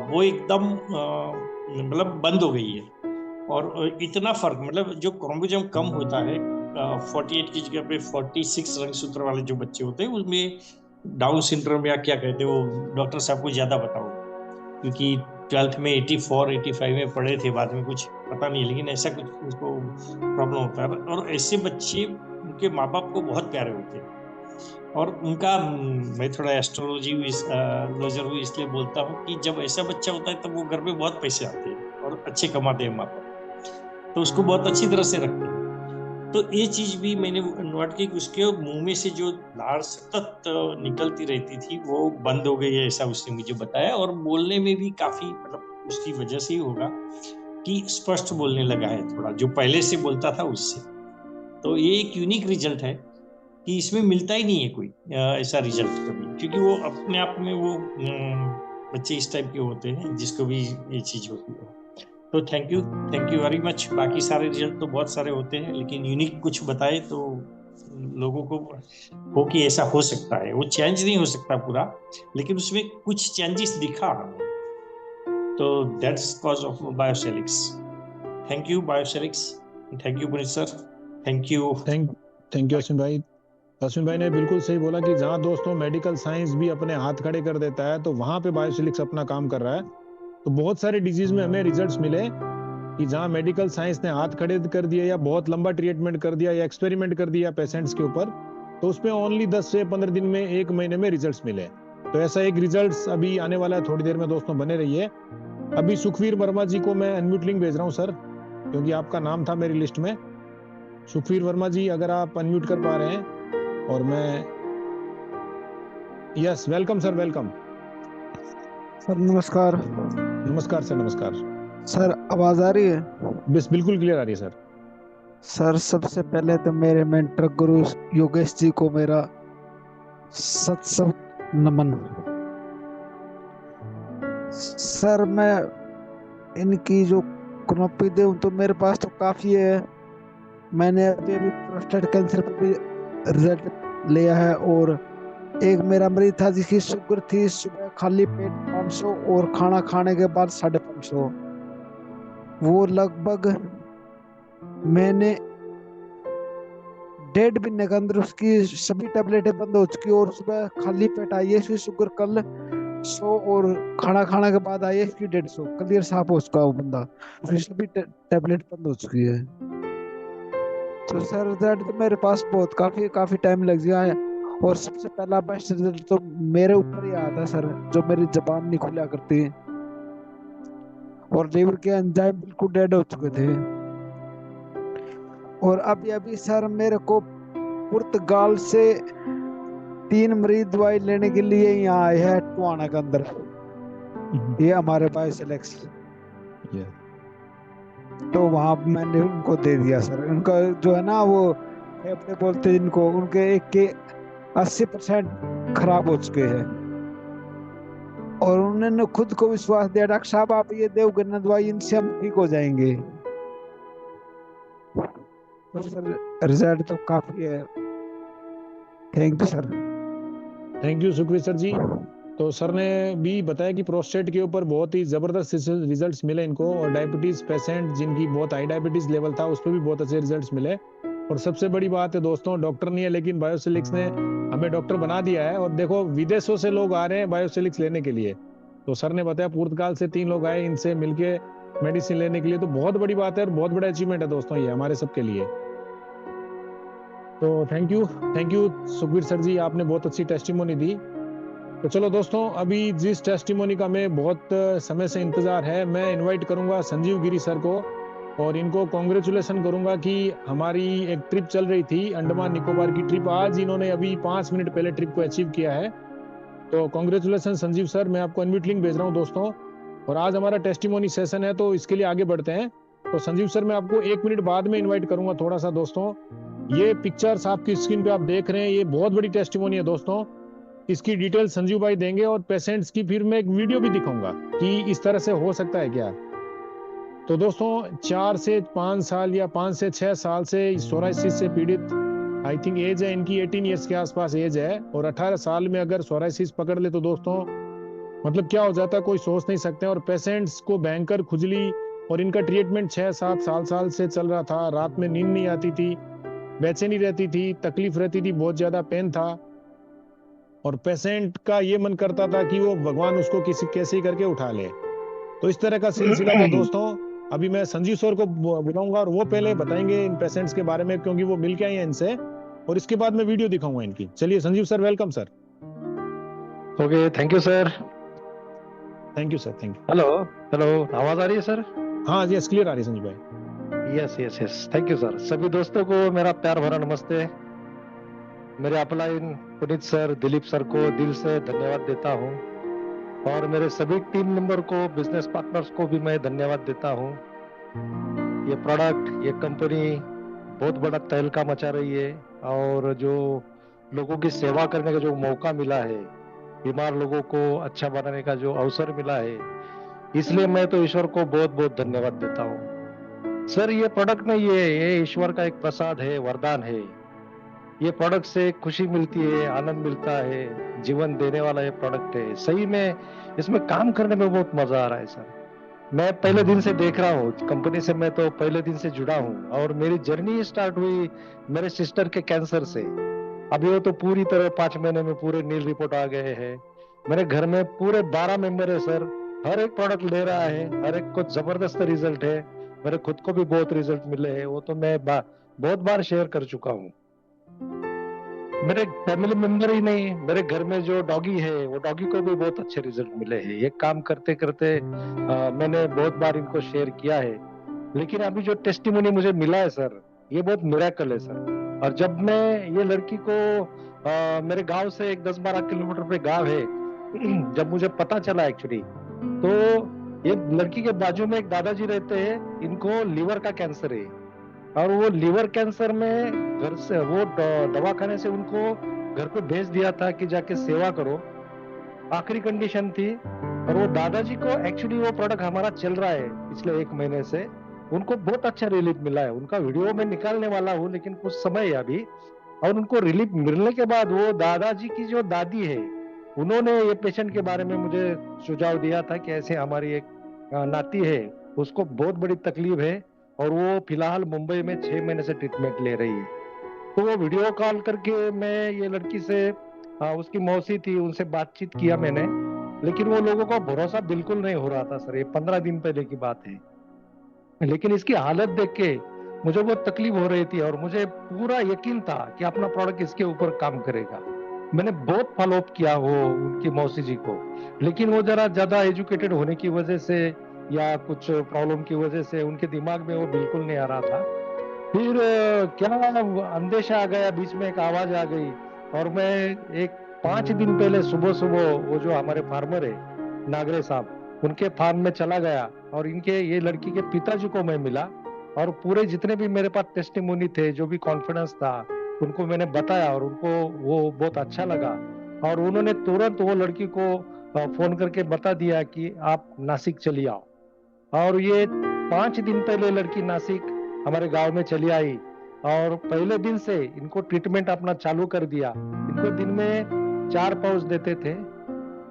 वो एकदम मतलब बंद हो गई है। और इतना फर्क, मतलब जो क्रोमोसोम कम होता है 48 की जगह पे 46 रंगसूत्र वाले जो बच्चे होते हैं, उसमें डाउन सिंड्रोम या क्या कहते हैं, वो डॉक्टर साहब को ज्यादा बताओ, क्योंकि 12th में 84-85 में पढ़े थे, बाद में कुछ पता नहीं, लेकिन ऐसा कुछ उसको प्रॉब्लम होता है। और ऐसे बच्चे उनके माँ बाप को बहुत प्यारे होते हैं। और उनका, मैं थोड़ा एस्ट्रोलॉजी लॉजर हूँ इसलिए बोलता हूँ कि जब ऐसा बच्चा होता है तब वो घर में बहुत पैसे आते हैं और अच्छे कमाते हैं माँ बाप, तो उसको बहुत अच्छी तरह से रखते हैं। तो ये चीज भी मैंने नोट की, उसके मुंह में से जो लार सतत निकलती रहती थी वो बंद हो गई है, ऐसा उसने मुझे बताया। और बोलने में भी काफी, मतलब उसकी वजह से ही होगा कि स्पष्ट बोलने लगा है थोड़ा, जो पहले से बोलता था उससे। तो ये एक यूनिक रिजल्ट है कि इसमें मिलता ही नहीं है कोई ऐसा रिजल्ट कभी, क्योंकि वो अपने आप में वो बच्चे इस टाइप के होते हैं जिसको भी ये चीज होती है। तो थैंक यू वेरी मच। बाकी सारे रिजल्ट तो बहुत सारे होते हैं, लेकिन यूनिक कुछ बताए तो लोगों को हो कि ऐसा हो सकता है। वो चेंज नहीं हो सकता पूरा, लेकिन उसमें कुछ चेंजेस दिखा हमें। तो that's cause of Biocelix. Thank you Biocelix, thank you Puneet sir, thank you Ashwin भाई। अश्विन भाई ने बिल्कुल सही बोला कि जहां दोस्तों मेडिकल साइंस भी अपने हाथ खड़े कर देता है, तो वहां पे बायोसेलिक्स अपना काम कर रहा है। तो बहुत सारे डिजीज में हमें रिजल्ट्स मिले कि जहां मेडिकल साइंस ने हाथ खड़े कर दिए, या बहुत लंबा ट्रीटमेंट कर दिया, या एक्सपेरिमेंट कर दिया पेशेंट्स के ऊपर, तो उसमें ओनली 10 से 15 दिन में, 1 महीने में रिजल्ट्स मिले। तो ऐसा एक रिजल्ट्स अभी आने वाला है, थोड़ी देर में दोस्तों बने रहिए। अभी सुखवीर वर्मा जी को मैं अनम्यूट लिंक भेज रहा हूँ सर, क्योंकि आपका नाम था मेरी लिस्ट में। सुखवीर वर्मा जी, अगर आप अनम्यूट कर पा रहे हैं, और मैं, yes, welcome sir, welcome sir. नमस्कार। नमस्कार सर, नमस्कार सर। आवाज आ रही है? बस बिल्कुल क्लियर आ रही है सर। सर सबसे पहले तो मेरे मेंटर गुरु योगेश जी को मेरा सत नमन। सर मैं इनकी जो क्रॉपी दूं तो मेरे पास तो काफी है। मैंने अभी प्रोस्टेट कैंसर पर भी रिजल्ट लिया है, और एक मेरा मरीज था जिसकी शुगर थी, सुबह खाली पेट 500 और खाना खाने के बाद 550। वो लगभग मैंने 1.5 महीने के अंदर उसकी सभी टैबलेटें बंद हो चुकी और सुबह खाली पेट आई है इसकी शुगर कल 100 और खाना खाने के बाद आई है इसकी 150 क्लियर साफ हो चुका है वो बंदा, उसकी सभी टैबलेट बंद हो चुकी है। तो सर रिजल्ट तो मेरे पास बहुत काफी काफी टाइम लग गया है और सबसे पहला बेस्ट रिजल्ट तो मेरे ऊपर ही आया था सर, जो मेरी जबान नहीं खुला करती और लीवर के एंजाइम बिल्कुल डेड हो चुके थे। और अभी अभी सर मेरे को पुर्तगाल से 3 मरीज दवाई लेने के लिए यहाँ आए हैं टुआना के अंदर, ये हमारे बायोसिलेक्स। तो वहां मैंने उनको दे दिया सर, उनका जो है ना वो फेफड़े बोलते हैं जिनको, उनके एक के 80% खराब हो चुके हैं और उन्होंने खुद को विश्वास दिया डॉक्टर साहब आप ये दोगे ना दवाई इनसे हम ठीक हो जाएंगे। तो सर रिजल्ट तो काफी है। Thank you sir. Thank you Sukhvir sir ji. तो सर ने भी बताया कि प्रोस्टेट के ऊपर बहुत ही जबरदस्त रिजल्ट्स मिले इनको, और डायबिटीज पेशेंट जिनकी बहुत हाई डायबिटीज लेवल था उस पर भी बहुत अच्छे रिजल्ट्स मिले। और सबसे बड़ी बात है दोस्तों, डॉक्टर नहीं है लेकिन बायोसिलिक्स ने हमें डॉक्टर बना दिया है। और देखो विदेशों से लोग आ रहे हैं बायोसिलिक्स लेने के लिए। तो सर ने बताया पुर्तगाल से 3 लोग आए इनसे मिलके मेडिसिन लेने के लिए, तो बहुत बड़ी बात है और बहुत बड़ा अचीवमेंट है दोस्तों ये हमारे सबके लिए। तो थैंक यू सुखवीर सर जी, आपने बहुत अच्छी टेस्टिमोनी दी। तो चलो दोस्तों, अभी जिस टेस्टिमोनी का हमें बहुत समय से इंतजार है, मैं इनवाइट करूंगा संजीव गिरी सर को और इनको कॉन्ग्रेचुलेशन करूंगा कि हमारी एक ट्रिप चल रही थी अंडमान निकोबार की ट्रिप, आज इन्होंने अभी 5 मिनट पहले ट्रिप को अचीव किया है। तो कॉन्ग्रेचुलेशन संजीव सर, मैं आपको इनविट लिंक भेज रहा हूँ दोस्तों। और आज हमारा टेस्टिमोनी सेशन है तो इसके लिए आगे बढ़ते हैं। तो संजीव सर मैं आपको 1 मिनट बाद में इन्वाइट करूंगा थोड़ा सा। दोस्तों ये पिक्चर्स आपकी स्क्रीन पे आप देख रहे हैं, ये बहुत बड़ी टेस्टिमोनी है दोस्तों। इसकी डिटेल संजीव भाई देंगे और पेशेंट्स की फिर मैं एक वीडियो भी दिखाऊंगा कि इस तरह से हो सकता है क्या। तो दोस्तों 4 से 5 साल या 5 से 6 साल से सोराइसिस से पीड़ित, आई थिंक एज है इनकी 18 ईयर्स के आसपास एज है, और 18 साल में अगर सोराइसिस पकड़ ले तो दोस्तों मतलब क्या हो जाता है कोई सोच नहीं सकते। और पेशेंट्स को भयंकर खुजली, और इनका ट्रीटमेंट 6-7 साल से चल रहा था। रात में नींद नहीं आती थी, बेचैनी रहती थी, तकलीफ रहती थी, बहुत ज्यादा पेन था, और पेशेंट का ये मन करता था कि वो भगवान उसको किसी कैसे करके उठा ले। तो इस तरह का सिलसिला था दोस्तों। अभी मैं संजीव सर को बुलाऊंगा और वो पहले बताएंगे इन पेशेंट्स के बारे में, क्योंकि वो मिल के आए हैं इनसे, और इसके बाद मैं वीडियो दिखाऊंगा इनकी। चलिए Sanjeev sir, welcome sir. Okay, thank you sir. Thank you sir, thank you. Hello, आवाज आ रही है सर? हाँ जी, क्लियर आ रही है संजीव भाई। Yes, thank you sir. सभी दोस्तों को मेरा प्यार भरा नमस्ते। मेरे upline Puneet sir, Dilip sir को दिल से धन्यवाद देता हूँ, और मेरे सभी टीम मेंबर को, बिजनेस पार्टनर्स को भी मैं धन्यवाद देता हूँ। ये प्रोडक्ट, ये कंपनी बहुत बड़ा तहलका मचा रही है, और जो लोगों की सेवा करने का जो मौका मिला है, बीमार लोगों को अच्छा बनाने का जो अवसर मिला है, इसलिए मैं तो ईश्वर को बहुत बहुत धन्यवाद देता हूँ। सर ये प्रोडक्ट नहीं है, ये ईश्वर का एक प्रसाद है, वरदान है। ये प्रोडक्ट से खुशी मिलती है, आनंद मिलता है, जीवन देने वाला ये प्रोडक्ट है। सही में इसमें काम करने में बहुत मजा आ रहा है सर। मैं पहले दिन से देख रहा हूँ कंपनी से, मैं तो पहले दिन से जुड़ा हूँ, और मेरी जर्नी स्टार्ट हुई मेरे सिस्टर के कैंसर से। अभी वो तो पूरी तरह 5 महीने में पूरे नील रिपोर्ट आ गए हैं। मेरे घर में पूरे 12 मेंबर है सर, हर एक प्रोडक्ट ले रहा है, हर एक को जबरदस्त रिजल्ट है। मेरे खुद को भी बहुत रिजल्ट मिले हैं, वो तो मैं बहुत बार शेयर कर चुका हूँ। मेरे फैमिली मेंबर ही नहीं, मेरे घर में जो डॉगी है, वो डॉगी को भी बहुत अच्छे रिजल्ट मिले हैं। ये काम करते करते मैंने बहुत बार इनको शेयर किया है। लेकिन अभी जो टेस्टिमोनी मुझे मिला है सर, ये बहुत मिरेकल है सर। और जब मैं ये लड़की को मेरे गांव से एक 10-12 किलोमीटर पे गांव है, जब मुझे पता चला एक्चुअली, तो ये लड़की के बाजू में एक दादाजी रहते हैं, इनको लीवर का कैंसर है, और वो लीवर कैंसर में घर से वो दवाखाने से उनको घर पे भेज दिया था कि जाके सेवा करो, आखिरी कंडीशन थी। और वो दादाजी को एक्चुअली वो प्रोडक्ट हमारा चल रहा है पिछले 1 महीने से, उनको बहुत अच्छा रिलीफ मिला है। उनका वीडियो मैं निकालने वाला हूँ, लेकिन कुछ समय है अभी। और उनको रिलीफ मिलने के बाद वो दादाजी की जो दादी है, उन्होंने ये पेशेंट के बारे में मुझे सुझाव दिया था कि ऐसे हमारी एक नाती है, उसको बहुत बड़ी तकलीफ है, और वो फिलहाल मुंबई में 6 महीने से ट्रीटमेंट ले रही है। तो वो वीडियो कॉल करके मैं ये लड़की से उसकी मौसी थी उनसे बातचीत किया मैंने, लेकिन वो लोगों को भरोसा बिल्कुल नहीं हो रहा था सर। ये 15 दिन पहले की बात है, लेकिन इसकी हालत देख के मुझे बहुत तकलीफ हो रही थी और मुझे पूरा यकीन था कि अपना प्रोडक्ट इसके ऊपर काम करेगा। मैंने बहुत फॉलोअप किया वो उनकी मौसी जी को, लेकिन वो जरा ज्यादा एजुकेटेड होने की वजह से या कुछ प्रॉब्लम की वजह से उनके दिमाग में वो बिल्कुल नहीं आ रहा था। फिर क्या अंदेशा आ गया, बीच में एक आवाज आ गई और मैं एक 5 दिन पहले सुबह सुबह वो जो हमारे फार्मर है नागरे साहब, उनके फार्म में चला गया और इनके ये लड़की के पिताजी को मैं मिला और पूरे जितने भी मेरे पास टेस्टिमोनी थे, जो भी कॉन्फिडेंस था, उनको मैंने बताया और उनको वो बहुत अच्छा लगा और उन्होंने तुरंत वो लड़की को फोन करके बता दिया कि आप नासिक चली आओ। और ये 5 दिन पहले लड़की नासिक हमारे गांव में चली आई और पहले दिन से इनको ट्रीटमेंट अपना चालू कर दिया। इनको दिन में 4 पाउच देते थे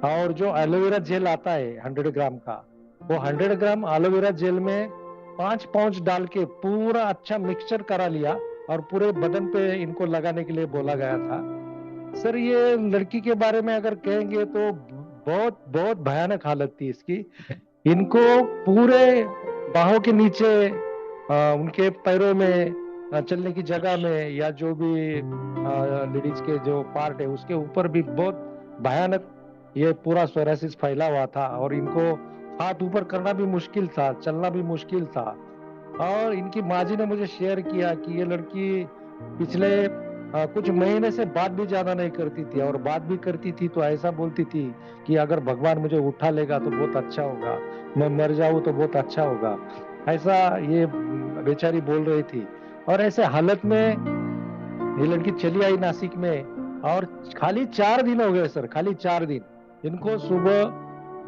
और जो एलोवेरा जेल आता है 100 ग्राम का, वो 100 ग्राम एलोवेरा जेल में 5 पाउच डाल के पूरा अच्छा मिक्सचर करा लिया और पूरे बदन पे इनको लगाने के लिए बोला गया था। सर ये लड़की के बारे में अगर कहेंगे तो बहुत बहुत भयानक हालत थी इसकी। इनको पूरे बाहों के नीचे उनके पैरों में चलने की जगह में या जो भी लेडीज के जो पार्ट है उसके ऊपर भी बहुत भयानक ये पूरा सोरासिस फैला हुआ था और इनको हाथ ऊपर करना भी मुश्किल था, चलना भी मुश्किल था। और इनकी माँ जी ने मुझे शेयर किया कि ये लड़की पिछले कुछ महीने से बात भी ज्यादा नहीं करती थी और बात भी करती थी तो ऐसा बोलती थी कि अगर भगवान मुझे उठा लेगा तो बहुत अच्छा होगा, मैं मर जाऊं तो बहुत अच्छा होगा, ऐसा ये बेचारी बोल रही थी। और ऐसे हालत में ये लड़की चली आई नासिक में और खाली 4 दिन हो गए सर, खाली 4 दिन। इनको सुबह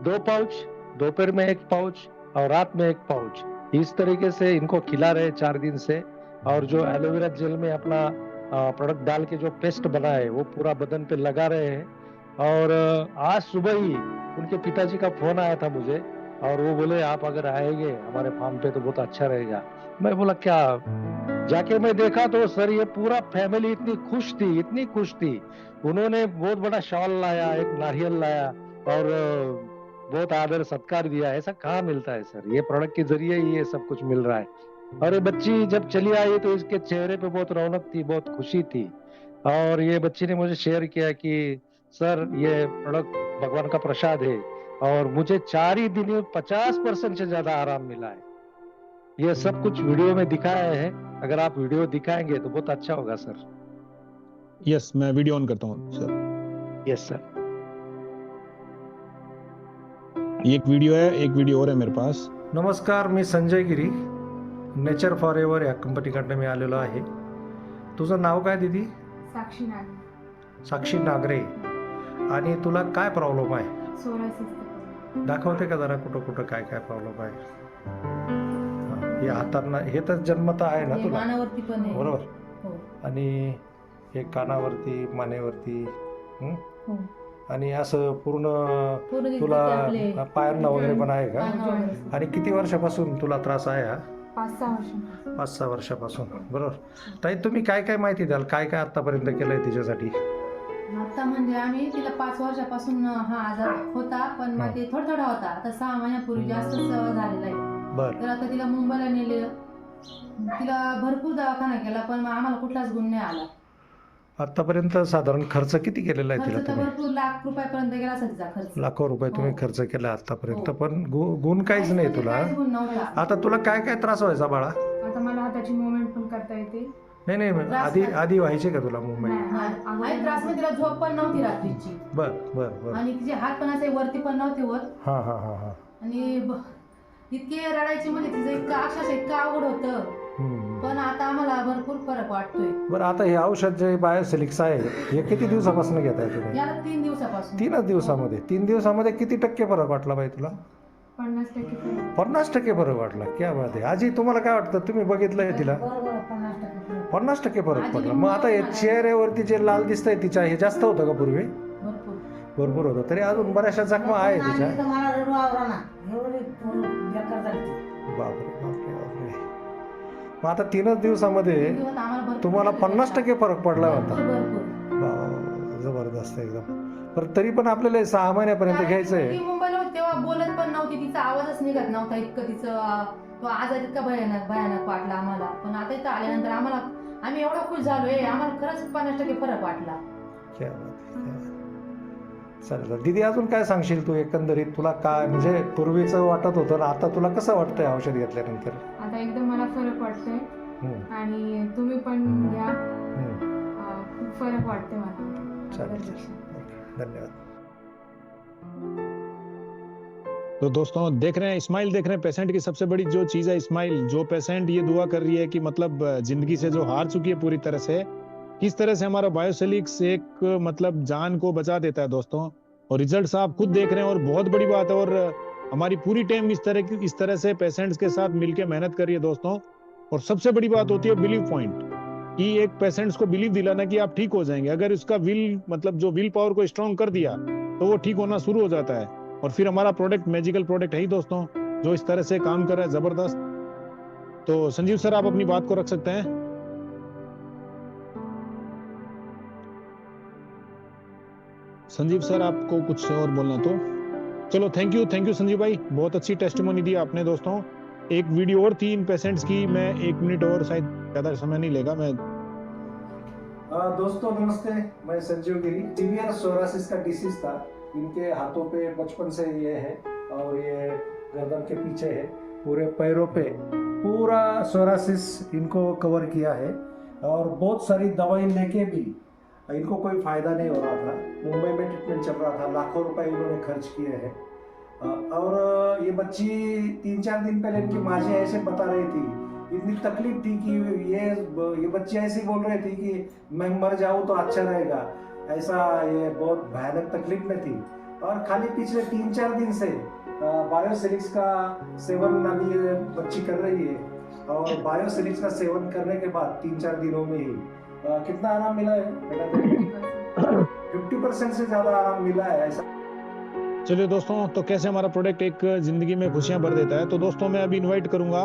2 पाउच, दोपहर में 1 पाउच और रात में 1 पाउच, इस तरीके से इनको खिला रहे 4 दिन से। और जो एलोवेरा जेल में अपना प्रोडक्ट डाल के जो पेस्ट बना है वो पूरा बदन पे लगा रहे हैं। और आज सुबह ही उनके पिताजी का फोन आया था मुझे और वो बोले आप अगर आएंगे हमारे फार्म पे तो बहुत अच्छा रहेगा। मैं बोला क्या? जाके मैं देखा तो सर ये पूरा फैमिली इतनी खुश थी, इतनी खुश थी। उन्होंने बहुत बड़ा शॉल लाया, एक नारियल लाया और बहुत आदर सत्कार दिया। ऐसा कहाँ मिलता है सर, ये प्रोडक्ट के जरिए ही ये सब कुछ मिल रहा है। और ये बच्ची जब चली आई तो इसके चेहरे पे बहुत रौनक थी, बहुत खुशी थी। और ये बच्ची ने मुझे शेयर किया कि सर ये प्रोडक्ट भगवान का प्रसाद है और मुझे 4 ही दिन में 50% से ज्यादा आराम मिला है। ये सब कुछ वीडियो में दिखाया है, अगर आप वीडियो दिखाएंगे तो बहुत अच्छा होगा सर। यस, मैं वीडियो ऑन करता हूँ सर। Yes sir. एक वीडियो है, एक वीडियो और है मेरे पास। नमस्कार, मी संजय गिरी, नेचर फॉरएव्हर या कंपनीकडनं मी आलेलो आहे। तुझं नाव काय दीदी? साक्षी नागरे। साक्षी नागरे। आणि तुला काय प्रॉब्लेम आहे? सोरायसिस। दाखवते का जरा कुठं कुठं काय काय प्रॉब्लेम आहे? हे हातांना, हे तर जन्मता आहे ना तुला? कानावरती पण आहे बरोबर हो. आणि हे कानावरती, मानेवरती हो. आणि असं पूर्ण पूर्ण तुला आपले पायांना वगैरे पण आहे का? कानावर. आणि किती वर्षापासून तुला त्रास आहे हा? 5-6 वर्ष. 5-6 वर्षापासून बरोबर. ताई तुम्ही काय काय माहिती द्याल, काय काय आतापर्यंत केलंय तिच्यासाठी? आता म्हणजे आम्ही तिला 5 वर्षापासून हा आजार होता, पण मग ते थोडा थोडा होता. आता 6 महिन्यापूर्वी जास्तच झालेला आहे. बर. तर आता तिला मुंबईला नेले, तिला भरपूर दवाखाना केला पण मग आम्हाला कुठलाच गुण नाही आला. आतापर्यंत साधारण खर्च किती केलेला आहे तिला खर्च तर तुम्ही? भरपूर लाख रुपयापर्यंत गेला असेल तिचा खर्च. लाखो रुपये तुम्ही हो. खर्च केला आतापर्यंत, हो. पण गुण काहीच नाही तुला. काहीच गुण नव्हता. आता तुला काय काय त्रास व्हायचा बाळा? आता मला हाताची मुवमेंट पण करता येते. नाही नाही, त्रास आधी व्हायचे का तुला मुवमेंट? आणि त्रास म्हणजे तिला झोप पण नव्हती रात्रीची. बर बर बर. आणि तिचे हात पण असे वरती पण नव्हते होत. हा हा हा हा. आणि इतके रडायचे म्हणजे तिचं इतकं अक्षरशः इतकं अवघड होतं. पण आता आम्हाला भरपूर फरक वाटतोय. बरं, आता हे औषध जे बायोसिलिक्स आहे हे किती दिवसापासून घेताय तुम्ही? याला 3 दिवसापासून. 3च दिवसामध्ये? 3 दिवसामध्ये किती टक्के फरक वाटला बाई तुला? 50% 50% फरक वाटला. क्या बात आहे. आजी तुम्हाला काय वाटतं, तुम्ही बघितलंय तिला? 50% फरक पडला. मग आता हे चेहऱ्यावरती जे लाल दिसतंय तिच्या, हे जास्त होतं का पूर्वी? भरपूर होतं. तरी अजून बऱ्याचशा जखमा आहे तिच्या. बापरे बापरे बापरे. मग आता 3च दिवसामध्ये दिवसात आम्हाला भरपूर तुम्हाला फरक 50% फरक पडला होता. भरपूर वाव, जबरदस्त एकदम. पण तरी पण आपल्याला हे 6 महिन्यापर्यंत कारण घ्यायचं ती आहे. मुलगी मुंबईला होती तेव्हा बोलत पण नव्हती, तिचा आवाजच निघत नव्हता, इतकं तिचं तो आजार इतका भयानक वाटला आम्हाला. पण आता इथं आल्यानंतर आम्ही एवढा खुश झालोय, आम्हाला खरंच 50% फरक वाटला. क्या बात आहे, क्या बात. चालेल दीदी, अजून काय सांगशील तू एकंदरीत? तुला काय म्हणजे पूर्वीचं वाटत होतं ना, आता तुला कसं वाटतंय औषध घेतल्यानंतर? आता एकदम मला फरक वाटतोय हम्म, आणि तुम्ही पण घ्या. हम्म. खूप फरक वाटते मला चालेल, अगोदरपेक्षा. ओके, धन्यवाद. तो दोस्तों देख रहे हैं, स्माइल देख रहे हैं, पेशेंट की सबसे बड़ी जो चीज है स्माइल. जो पेशेंट ये दुआ कर रही है कि मतलब जिंदगी से जो हार चुकी है पूरी तरह से, किस तरह से हमारा बायोसेलिक्स एक मतलब जान को बचा देता है दोस्तों. और रिजल्ट्स आप खुद देख रहे हैं और बहुत बड़ी बात है. और हमारी पूरी टीम इस तरह से पेशेंट्स के साथ मिलकर मेहनत कर रही है दोस्तों. और सबसे बड़ी बात होती है बिलीव पॉइंट, कि एक पेशेंट्स को बिलीव दिलाना कि आप ठीक हो जाएंगे. अगर उसका विल मतलब जो विल पावर को स्ट्रॉन्ग कर दिया तो वो ठीक होना शुरू हो जाता है. और फिर हमारा प्रोडक्ट मैजिकल प्रोडक्ट है ही दोस्तों, जो इस तरह से काम कर रहा है, जबरदस्त. तो संजीव सर, आप अपनी बात को रख सकते हैं. संजीव सर, आपको कुछ और बोलना तो चलो. थैंक यू संजीव भाई, बहुत अच्छी टेस्टिमोनी दी आपने दोस्तों. एक वीडियो और थी इन पेशेंट्स की, मैं 1 मिनट और, शायद ज्यादा समय नहीं लेगा. मैं दोस्तों नमस्ते, मैं संजीव गिरी. सीवियर सोरासिस का डिसीज था, इनके हाथों पे बचपन से ये है और ये गर्दन के पीछे है, पूरे पैरों पे पूरा सोरासिस इनको कवर किया है. और बहुत सारी दवाई लेके भी इनको कोई फायदा नहीं हो रहा था. मुंबई में ट्रीटमेंट चल रहा था, लाखों रुपए इन्होंने खर्च किए हैं. और ये बच्ची 3-4 दिन पहले इनकी माँ जी ऐसे बता रही थी, इतनी तकलीफ थी कि ये बच्ची ऐसी बोल रही थी कि मैं मर जाऊँ तो अच्छा रहेगा, ऐसा ये बहुत भयानक तकलीफ में थी. और खाली पिछले 3-4 दिन से बायोसेलिक्स का सेवन अभी ये बच्ची कर रही है. और बायोसेलिक्स का सेवन करने के बाद 3-4 दिनों में ही कितना आराम मिला है बेटा? 50% से ज्यादा आराम मिला है. ऐसा चलिए दोस्तों, तो कैसे हमारा प्रोडक्ट एक जिंदगी में खुशियां भर देता है. तो दोस्तों मैं अभी इनवाइट करूंगा,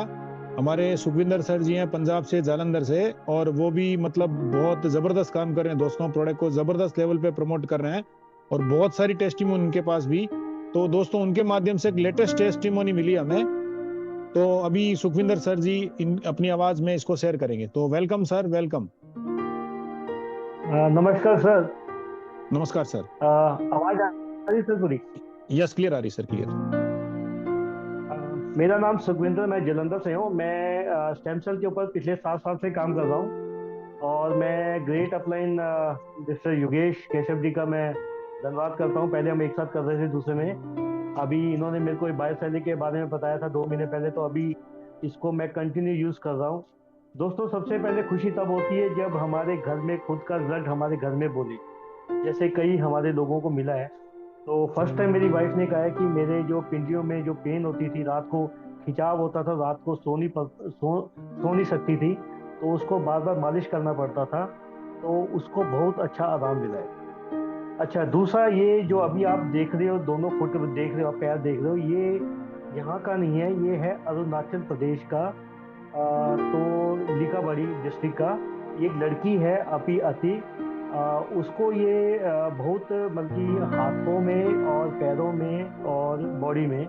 हमारे सुखविंदर सर जी हैं पंजाब से, जालंधर से, और वो भी मतलब बहुत जबरदस्त काम कर रहे हैं दोस्तों. प्रोडक्ट को जबरदस्त लेवल पे प्रमोट कर रहे हैं और बहुत सारी टेस्टिमोनी उनके पास भी. तो दोस्तों उनके माध्यम से एक लेटेस्ट टेस्टिमोनी मिली हमें, तो अभी सुखविंदर सर जी अपनी आवाज में इसको शेयर करेंगे. तो वेलकम सर, वेलकम. नमस्कार सर. नमस्कार सर. आवाज आ रही सर पूरी? यस, क्लियर आ रही सर, क्लियर. मेरा नाम सुखविंदर, मैं जलंधर से हूँ. मैं स्टेम सेल के ऊपर पिछले 7 साल से काम कर रहा हूँ और मैं great upline mister Yogesh Keshav ji का मैं धन्यवाद करता हूँ. पहले हम एक साथ कर रहे थे दूसरे में, अभी इन्होंने मेरे को बायोसेलिक के बारे में बताया था 2 महीने पहले, तो अभी इसको मैं कंटिन्यू यूज कर रहा हूँ. दोस्तों सबसे पहले खुशी तब होती है जब हमारे घर में खुद का रिजल्ट हमारे घर में बोले, जैसे कई हमारे लोगों को मिला है. तो फर्स्ट टाइम मेरी वाइफ ने कहा है कि मेरे जो पिंडियों में जो पेन होती थी, रात को खिंचाव होता था, रात को सो नहीं सकती थी, तो उसको बार बार मालिश करना पड़ता था, तो उसको बहुत अच्छा आराम मिला है. अच्छा, दूसरा ये जो अभी आप देख रहे हो, दोनों फुट देख रहे हो, पैर देख रहे हो, ये यहाँ का नहीं है, ये है अरुणाचल प्रदेश का, तो लिकाबाड़ी डिस्ट्रिक्ट का. ये एक लड़की है अपी अति, उसको ये बहुत बल्कि हाथों में और पैरों में और बॉडी में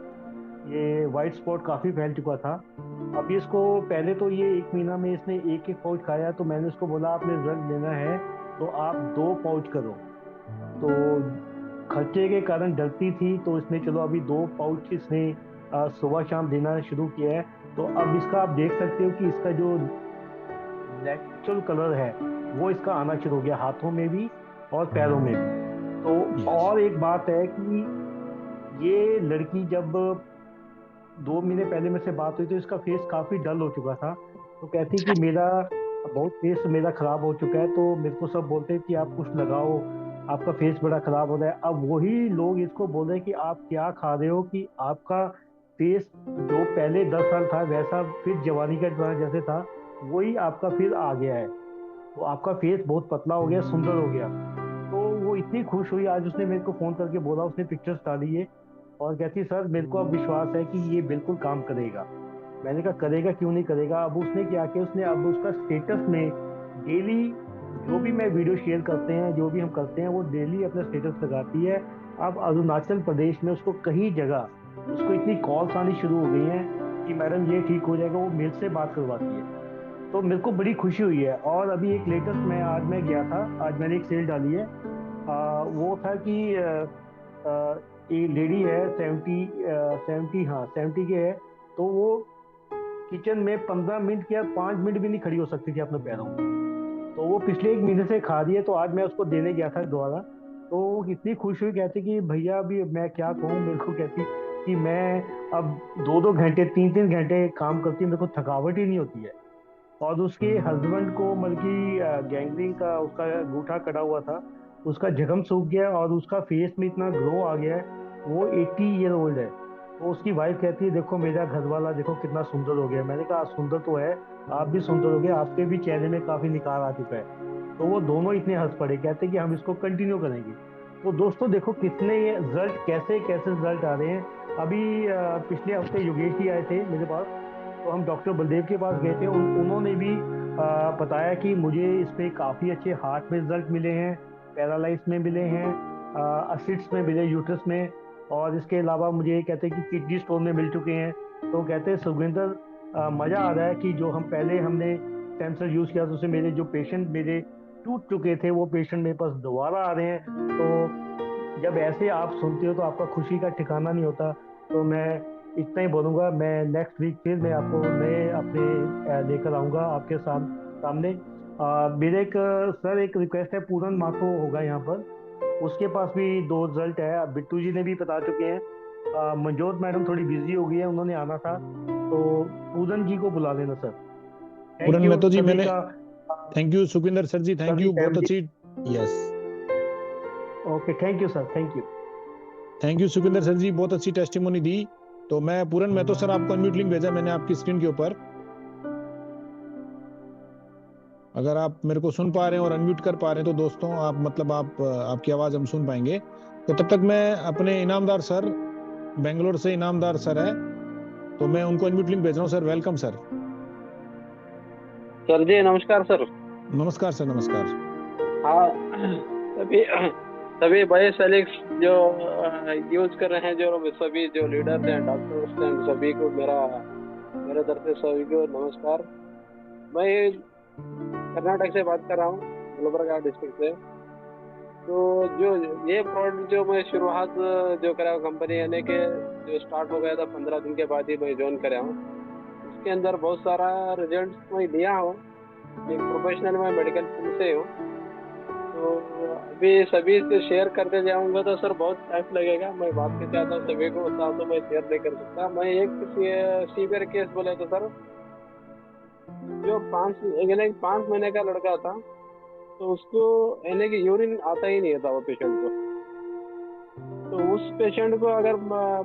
ये वाइट स्पॉट काफ़ी फैल चुका था. अभी इसको पहले तो ये 1 महीना में इसने एक पाउच खाया, तो मैंने उसको बोला आपने रिजल्ट लेना है तो आप 2 पाउच करो. तो खर्चे के कारण डरती थी, तो इसने चलो अभी 2 पाउच इसने सुबह शाम देना शुरू किया है. तो अब इसका आप देख सकते हो कि इसका जो नेचुरल कलर है वो इसका आना शुरू हो गया, हाथों में भी और पैरों में भी. तो और एक बात है कि ये लड़की जब 2 महीने पहले मेरे से बात हुई तो इसका फेस काफ़ी डल हो चुका था. तो कहती कि मेरा बहुत फेस मेरा ख़राब हो चुका है, तो मेरे को सब बोलते कि आप कुछ लगाओ, आपका फेस बड़ा ख़राब हो रहा है. अब वही लोग इसको बोल रहे हैं कि आप क्या खा रहे हो कि आपका फेस जो पहले 10 साल था वैसा फिर जवानी का दौरान जैसे था वही आपका फिर आ गया है, तो आपका फेस बहुत पतला हो गया, सुंदर हो गया. तो वो इतनी खुश हुई, आज उसने मेरे को फ़ोन करके बोला, उसने पिक्चर्स डाली है और कहती सर मेरे को अब विश्वास है कि ये बिल्कुल काम करेगा. मैंने कहा करेगा क्यों नहीं करेगा। अब उसने क्या किया, उसने अब उसका स्टेटस में डेली जो भी मैं वीडियो शेयर करते हैं, जो भी हम करते हैं, वो डेली अपना स्टेटस लगाती है। अब अरुणाचल प्रदेश में उसको कई जगह उसको इतनी कॉल्स आनी शुरू हो गई हैं कि मैडम ये ठीक हो जाएगा, वो मेरे से बात करवाती है। तो मेरे को बड़ी खुशी हुई है। और अभी एक लेटेस्ट आज मैं गया था, आज मैंने एक सेल डाली है। वो था कि एक लेडी है 70 के है, तो वो किचन में 15 मिनट या 5 मिनट भी नहीं खड़ी हो सकती थी अपने पैरों में। तो वो पिछले 1 महीने से खा रही है। तो आज मैं उसको देने गया था दोबारा, तो वो इतनी खुश हुई, कहती कि भैया अभी मैं क्या कहूँ, मेरे को कहती कि मैं अब 2-2 घंटे 3-3 घंटे काम करती, मेरे को थकावट ही नहीं होती है। और उसके हस्बैंड को मतलब कि गैंग्रीन का उसका अंगूठा कटा हुआ था, उसका जख्म सूख गया और उसका फेस में इतना ग्लो आ गया है। वो 80 ईयर ओल्ड है। तो उसकी वाइफ कहती है देखो मेरा घर वाला देखो कितना सुंदर हो गया। मैंने कहा सुंदर तो है, आप भी सुंदर हो गए, आपके भी चेहरे में काफी निखार आ चुका है। तो वो दोनों इतने हंस पड़े, कहते कि हम इसको कंटिन्यू करेंगे। तो दोस्तों देखो कितने ये रिजल्ट, कैसे कैसे रिजल्ट आ रहे हैं। अभी पिछले हफ्ते योगेश जी आए थे मेरे पास, तो हम डॉक्टर बलदेव के पास गए थे। उन्होंने भी बताया कि मुझे इसमें काफ़ी अच्छे हार्ट में रिजल्ट मिले हैं, पैरालाइज में मिले हैं, असिड्स में मिले, यूट्रस में, और इसके अलावा मुझे कहते हैं कि किडनी स्टोन में मिल चुके हैं। तो कहते हैं सुखविंदर मज़ा आ रहा है कि जो हम पहले हमने स्टेम सेल यूज़ किया, तो उससे मेरे जो पेशेंट मेरे टूट चुके थे वो पेशेंट मेरे पास दोबारा आ रहे हैं। तो जब ऐसे आप सुनते हो तो आपका खुशी का ठिकाना नहीं होता। तो मैं इतना ही बोलूँगा, मैं नेक्स्ट वीक फिर मैं आपको नए अपने लेकर आऊँगा आपके सामने। मेरे एक सर एक रिक्वेस्ट है, पूरन माथो होगा यहाँ पर, उसके पास भी 2 रिजल्ट है। बिट्टू जी ने भी बता चुके हैं। मंजोत मैडम थोड़ी बिजी हो गई है, उन्होंने आना था, तो पूरन जी को बुला लेना सर। पूरन मेहतो जी मैंने, thank you Sukhvinder sir ji, thank you, बहुत अच्छी, yes okay, thank you sir, thank you. Thank you Sukhvinder sir ji, बहुत अच्छी टेस्टिमोनी दी। तो मैं पूरन मेहतो सर आपको अनम्यूट लिंक भेजा मैंने आपकी स्क्रीन के ऊपर, अगर आप मेरे को सुन पा रहे हैं और अनम्यूट कर पा रहे हैं तो दोस्तों आप मतलब आपकी आवाज हम सुन पाएंगे। तो तब तक मैं अपने इनामदार सर, बेंगलोर से इनामदार सर है, तो मैं उनको अनम्यूट लिंक भेज रहा हूँ। Sir welcome sir. सर जी नमस्कार सर। नमस्कार सर, नमस्कार। हाँ, सभी बायोसेलिक्स जो यूज कर रहे हैं, जो सभी जो लीडर्स हैं, डॉक्टर्स हैं, सभी को मेरे तरफ से सभी को नमस्कार। मैं कर्नाटक से बात कर रहा हूँ, गुलबर्गा डिस्ट्रिक्ट से। तो जो ये प्रोडक्ट जो मैं शुरुआत जो करा कंपनी यानी कि जो स्टार्ट हो गया था 15 दिन के बाद ही मैं ज्वाइन करा हूँ। उसके अंदर बहुत सारा रिजल्ट मैं लिया हूँ। एक प्रोफेशनल मैं मेडिकल फील्ड से हूँ, तो अभी सभी से शेयर करते जाऊंगा तो सर बहुत टाइम लगेगा। मैं बात के चाहता हूँ सभी को बता, तो मैं शेयर नहीं कर सकता। मैं एक सीवियर केस बोले तो सर, जो 5 महीने का लड़का था, तो उसको यानी कि यूरिन आता ही नहीं था वो पेशेंट को। तो उस पेशेंट को अगर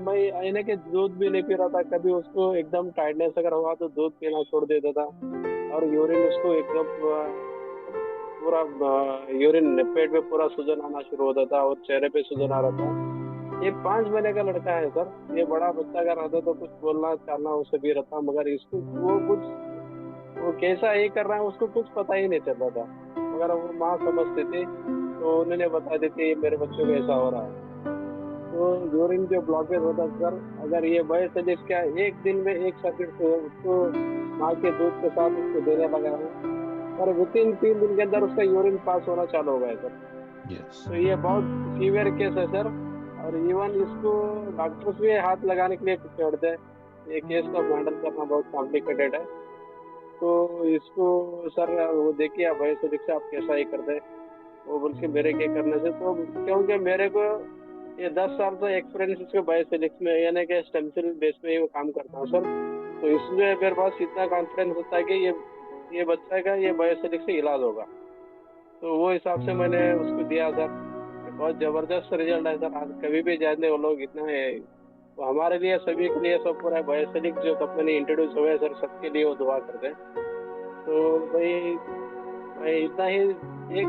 मैं यानी कि दूध भी नहीं पी रहा था, कभी उसको एकदम टाइटनेस अगर हुआ तो दूध पीना छोड़ देता था, और यूरिन उसको एकदम पूरा यूरिन पेट में पूरा सूजन आना शुरू होता था और चेहरे पे सूजन आ रहा था। ये 5 महीने का लड़का है सर। ये बड़ा बच्चा अगर रहता तो कुछ बोलना चालना उससे भी रहता, मगर इसको वो कैसा ये कर रहा है उसको कुछ पता ही नहीं चल रहा था। मगर वो माँ समझती थी तो उन्होंने बता देती ये मेरे बच्चों को ऐसा हो रहा है। तो यूरिन जो ब्लॉकेज होता है सर, अगर ये बायोसेलिक्स क्या एक दिन में 1 सैकेट से उसको माँ के दूध के साथ उसको देने लगा है, और विदिन 3 दिन के अंदर उसका यूरिन पास होना चालू हो गया सर। तो ये बहुत सीवियर केस है सर, और इवन इसको डॉक्टर्स भी हाथ लगाने के लिए छोड़ते हैं। ये केस को हैंडल करना बहुत कॉम्प्लिकेटेड है। तो इसको सर वो देखिए आप बायोसेलिक्स आप कैसा ही करते हैं, वो बल्कि मेरे के करने से, तो क्योंकि मेरे को ये 10 साल का एक्सपीरियंस इसको बायोसेलिक्स में यानी कि स्टेम सेल बेस पे ही वो काम करता हूँ सर। तो इसलिए मेरे पास इतना कॉन्फिडेंस होता है कि ये बच्चे का ये बायोसेलिक्स से इलाज होगा। तो वो हिसाब से मैंने उसको दिया सर। बहुत ज़बरदस्त रिजल्ट है सर। आज कभी भी जाने वो लोग इतना है, तो हमारे लिए सभी के लिए सब पूरा बायोसेलिक्स जो कंपनी इंट्रोड्यूस हुआ है सर, सबके लिए वो दुआ करते हैं। तो मैं इतना ही एक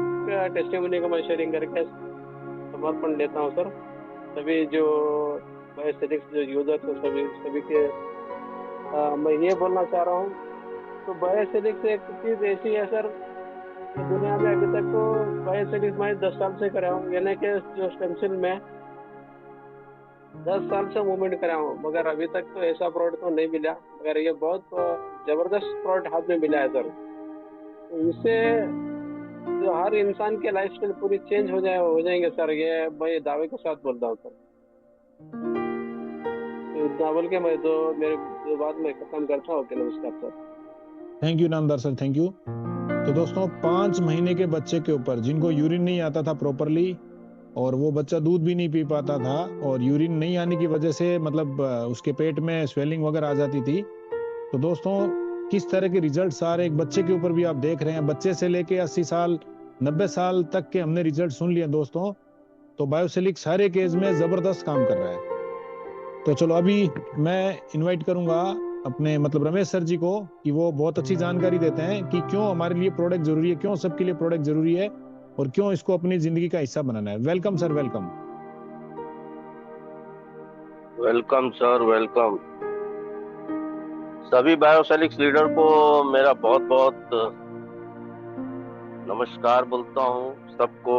टेस्टिमोनी को मैं शेयरिंग करके समर्पण लेता हूँ सर। सभी जो बायोसेलिक्स जो यूजर्स हैं सभी के मैं ये बोलना चाह रहा हूँ, तो बायोसिलिक्स एक चीज़ ऐसी है सर, दुनिया में अभी तक तो बायोसिलिक्स मैं 10 साल से कर रहा हूँ, यानी कि जो स्टेम सेल में 10 साल से मूवमेंट कर रहा हूँ, मगर अभी तक तो ऐसा प्रोडक्ट तो नहीं मिला, मगर ये बहुत जबरदस्त प्रोडक्ट हाथ में मिला है सर। तो इससे जो हर इंसान के लाइफस्टाइल पूरी चेंज हो जाएंगे सर, ये मैं दावे के साथ बोलता हूँ सर। तो इतना बोल के मैं मेरे जो बात मैं खत्म करता हूँ। नमस्कार सर। थैंक यू नामदार सर, थैंक यू। तो दोस्तों 5 महीने के बच्चे के ऊपर जिनको यूरिन नहीं आता था प्रॉपरली, और वो बच्चा दूध भी नहीं पी पाता था, और यूरिन नहीं आने की वजह से मतलब उसके पेट में स्वेलिंग वगैरह आ जाती थी। तो दोस्तों किस तरह के रिजल्ट्स आ रहे एक बच्चे के ऊपर भी आप देख रहे हैं। बच्चे से लेके 80 साल 90 साल तक के हमने रिजल्ट सुन लिए दोस्तों। तो बायोसिलिक्स हर एक एज में जबरदस्त काम कर रहा है। तो चलो अभी मैं इनवाइट करूंगा अपने मतलब रमेश सर जी को कि वो बहुत अच्छी जानकारी देते हैं कि क्यों हमारे लिए प्रोडक्ट जरूरी है, क्यों सबके लिए प्रोडक्ट जरूरी है, और क्यों इसको अपनी जिंदगी का हिस्सा बनाना है। Welcome sir, welcome. Welcome sir, welcome. सभी बायोसिलिक्स लीडर को मेरा बहुत बहुत नमस्कार बोलता हूँ। सबको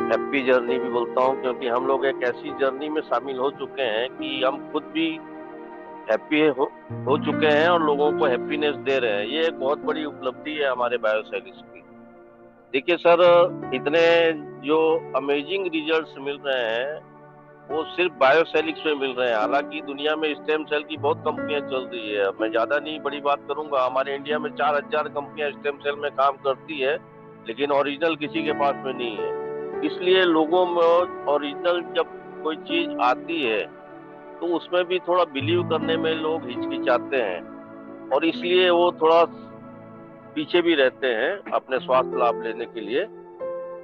हैप्पी जर्नी भी बोलता हूँ, क्योंकि हम लोग एक ऐसी जर्नी में शामिल हो चुके हैं कि हम खुद भी हैप्पी हो चुके हैं और लोगों को हैप्पीनेस दे रहे हैं। ये एक बहुत बड़ी उपलब्धि है हमारे बायोसिलिक्स की। देखिए सर, इतने जो अमेजिंग रिजल्ट्स मिल रहे हैं वो सिर्फ बायोसिलिक्स में मिल रहे हैं। हालांकि दुनिया में स्टेम सेल की बहुत कंपनियां चल रही है। मैं ज्यादा नहीं बड़ी बात करूंगा, हमारे इंडिया में 4000 कंपनियां स्टेम सेल में काम करती है, लेकिन ओरिजिनल किसी के पास में नहीं है। इसलिए लोगों में ओरिजिनल जब कोई चीज आती है तो उसमें भी थोड़ा बिलीव करने में लोग हिचकिचाते हैं, और इसलिए वो थोड़ा पीछे भी रहते हैं अपने स्वास्थ्य लाभ लेने के लिए।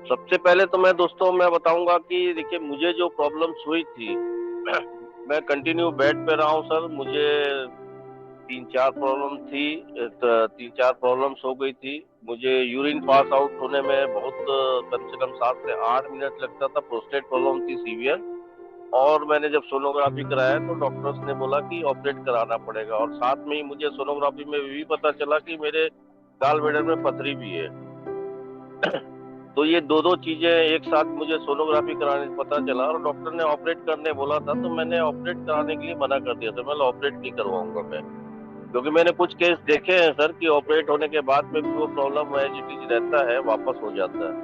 सबसे पहले तो मैं दोस्तों मैं बताऊंगा कि देखिए मुझे जो प्रॉब्लम्स हुई थी मैं कंटिन्यू बेड पे रहा हूँ सर। मुझे 3-4 प्रॉब्लम थी, 3-4 प्रॉब्लम्स हो गई थी। मुझे यूरिन पास आउट होने में बहुत कम से कम 7 से 8 मिनट लगता था। प्रोस्टेट प्रॉब्लम थी सीवियर, और मैंने जब सोनोग्राफी कराया तो डॉक्टर्स ने बोला कि ऑपरेट कराना पड़ेगा, और साथ में ही मुझे सोनोग्राफी में भी पता चला कि मेरे गाल ब्लैडर में पथरी भी है। तो ये दो चीजें एक साथ मुझे सोनोग्राफी कराने से पता चला, और डॉक्टर ने ऑपरेट करने बोला था, तो मैंने ऑपरेट कराने के लिए मना कर दिया था। मैं ऑपरेट नहीं करवाऊंगा मैं, क्योंकि मैंने कुछ केस देखे हैं सर कि ऑपरेट होने के बाद में भी वो प्रॉब्लम एज इट इज रहता है, वापस हो जाता है।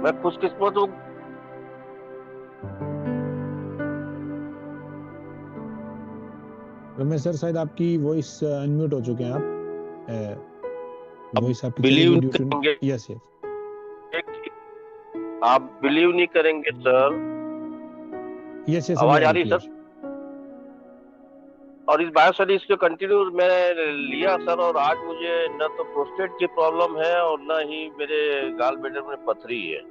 मैं खुशकिस्मत हूँ। रमेश सर शायद आपकी वॉइस अनम्यूट हो चुके हैं आप। वॉइस आपकी बिलीव चली नहीं गई करेंगे, यस यस। आप बिलीव नहीं करेंगे सर। यस यस, आवाज आ रही सर? और इस बायोसिलिक्स को कंटिन्यू मैंने लिया सर, और आज मुझे न तो प्रोस्टेट की प्रॉब्लम है और न ही मेरे गाल ब्लैडर में पथरी है।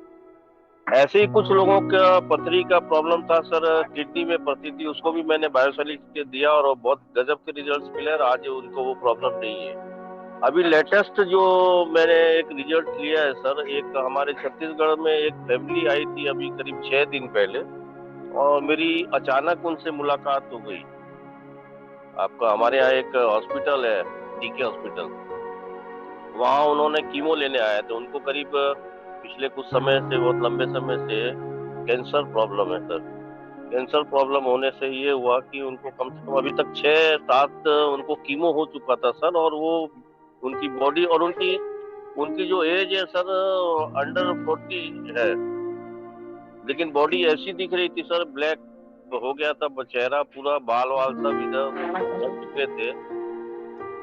ऐसे ही कुछ लोगों का पथरी का प्रॉब्लम था सर, किडनी में पथरी थी, उसको भी मैंने बायोसिलिक्स के दिया और बहुत गजब के रिजल्ट्स मिले, और आज उनको वो प्रॉब्लम नहीं है। अभी लेटेस्ट जो मैंने एक रिजल्ट लिया है सर, एक हमारे छत्तीसगढ़ में एक फैमिली आई थी अभी करीब 6 दिन पहले, और मेरी अचानक उनसे मुलाकात हो गई। आपका हमारे यहाँ एक हॉस्पिटल है, डीके हॉस्पिटल, वहाँ उन्होंने कीमो लेने आए थे। उनको करीब पिछले कुछ समय से, बहुत लंबे समय से कैंसर प्रॉब्लम है सर। कैंसर प्रॉब्लम होने से ये हुआ कि उनको कम से कम अभी तक 6-7 उनको कीमो हो चुका था सर, और वो उनकी बॉडी और उनकी जो एज है सर अंडर 40 है, लेकिन बॉडी ऐसी दिख रही थी सर, ब्लैक हो गया था चेहरा पूरा, बाल वाल सब इधर हो चुके थे।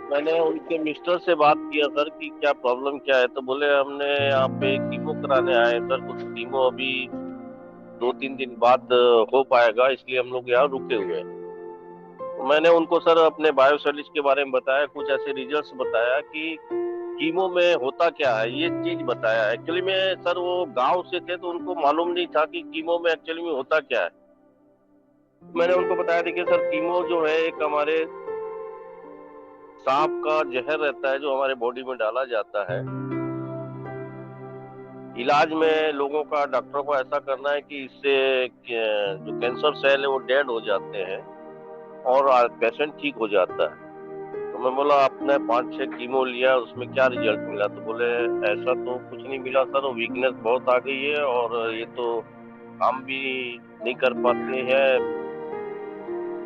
मैंने उनके मिस्टर से बात किया सर कि क्या प्रॉब्लम क्या है, तो बोले हमने यहाँ पे कीमो कराने आए सर, कुछ कीमो अभी 2-3 दिन बाद हो पाएगा, इसलिए हम लोग यहाँ रुके हुए हैं। तो मैंने उनको सर अपने बायोसिलिक्स के बारे में बताया, कुछ ऐसे रिजल्ट्स बताया कि कीमो में होता क्या है, ये चीज बताया। एक्चुअली में सर वो गांव से थे तो उनको मालूम नहीं था कि कीमो में एक्चुअली में होता क्या है। मैंने उनको बताया देखिए सर, कीमो जो है एक हमारे सांप का जहर रहता है जो हमारे बॉडी में डाला जाता है। इलाज में लोगों का, डॉक्टरों को ऐसा करना है कि इससे जो कैंसर सेल है वो डेड हो जाते हैं, और पेशेंट ठीक हो जाता है। तो मैं बोला आपने 5-6 कीमो लिया, उसमें क्या रिजल्ट मिला? तो बोले ऐसा तो कुछ नहीं मिला सर, वीकनेस बहुत आ गई है और ये तो काम भी नहीं कर पाते हैं,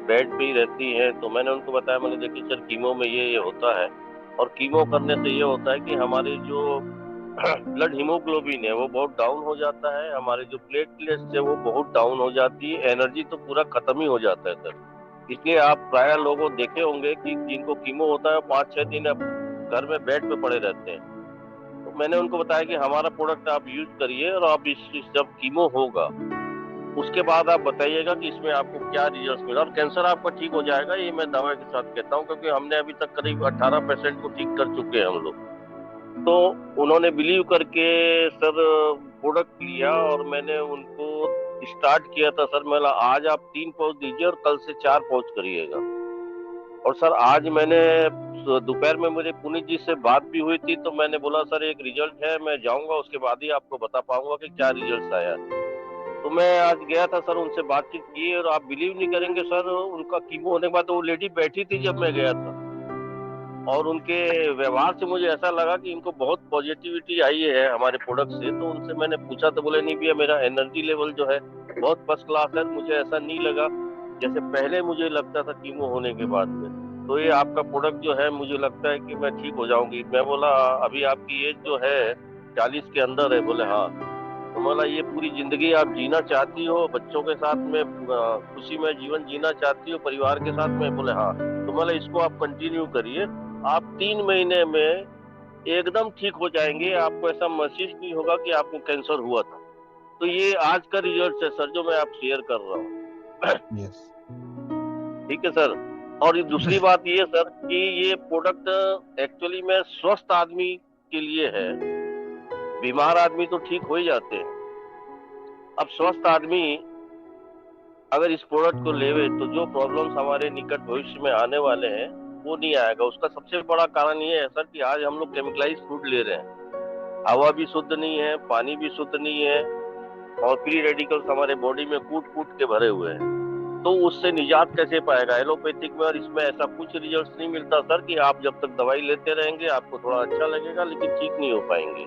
बेड पे ही रहती है। तो मैंने उनको बताया, मैंने देखिए सर कीमो में ये होता है, और कीमो करने से ये होता है कि हमारे जो ब्लड हीमोग्लोबिन है वो बहुत डाउन हो जाता है, हमारे जो प्लेटलेट्स है वो बहुत डाउन हो जाती है, एनर्जी तो पूरा खत्म ही हो जाता है सर। इसलिए आप प्राय लोगों देखे होंगे कि जिनको कीमो होता है 5-6 दिन अब घर में बेड पे पड़े रहते हैं। तो मैंने उनको बताया कि हमारा प्रोडक्ट आप यूज करिए, और आप जब कीमो होगा उसके बाद आप बताइएगा कि इसमें आपको क्या रिजल्ट मिला, और कैंसर आपका ठीक हो जाएगा, ये मैं दावे के साथ कहता हूँ, क्योंकि हमने अभी तक करीब 18% को ठीक कर चुके हैं हम लोग। तो उन्होंने बिलीव करके सर प्रोडक्ट लिया, और मैंने उनको स्टार्ट किया था सर, मैं आज आप 3 पाउच दीजिए और कल से 4 पाउच करिएगा। और सर आज मैंने दोपहर में मुझे पुनीत जी से बात भी हुई थी, तो मैंने बोला सर एक रिजल्ट है, मैं जाऊंगा उसके बाद ही आपको बता पाऊंगा कि क्या रिजल्ट आया। तो मैं आज गया था सर, उनसे बातचीत की, और आप बिलीव नहीं करेंगे सर, उनका कीमो होने के बाद वो लेडी बैठी थी जब मैं गया था, और उनके व्यवहार से मुझे ऐसा लगा कि इनको बहुत पॉजिटिविटी आई है हमारे प्रोडक्ट से। तो उनसे मैंने पूछा तो बोले नहीं भैया, मेरा एनर्जी लेवल जो है बहुत फर्स्ट क्लास है, मुझे ऐसा नहीं लगा जैसे पहले मुझे लगता था कीमो होने के बाद में। तो ये आपका प्रोडक्ट जो है मुझे लगता है कि मैं ठीक हो जाऊंगी। मैं बोला अभी आपकी एज जो है 40 के अंदर है? बोले हाँ। तो बोला ये पूरी जिंदगी आप जीना चाहती हो, बच्चों के साथ में खुशी में जीवन जीना चाहती हो, परिवार के साथ में? बोले हाँ। तो बोला इसको आप कंटिन्यू करिए, आप 3 महीने में एकदम ठीक हो जाएंगे, आपको ऐसा महसूस नहीं होगा कि आपको कैंसर हुआ था। तो ये आज का रिजल्ट है सर जो मैं आप शेयर कर रहा हूँ। ठीक है सर। और दूसरी बात ये सर कि ये प्रोडक्ट एक्चुअली में स्वस्थ आदमी के लिए है, बीमार आदमी तो ठीक हो ही जाते हैं। अब स्वस्थ आदमी अगर इस प्रोडक्ट को लेवे तो जो प्रॉब्लम्स हमारे निकट भविष्य में आने वाले हैं वो नहीं आएगा। उसका सबसे बड़ा कारण ये है सर कि आज हम लोग केमिकलाइज फूड ले रहे हैं, हवा भी शुद्ध नहीं है, पानी भी शुद्ध नहीं है, और फ्री रेडिकल्स हमारे बॉडी में कूट कूट के भरे हुए हैं। तो उससे निजात कैसे पाएगा एलोपैथिक में? और इसमें ऐसा कुछ रिजल्ट नहीं मिलता सर कि आप जब तक दवाई लेते रहेंगे आपको थोड़ा अच्छा लगेगा, लेकिन ठीक नहीं हो पाएंगे।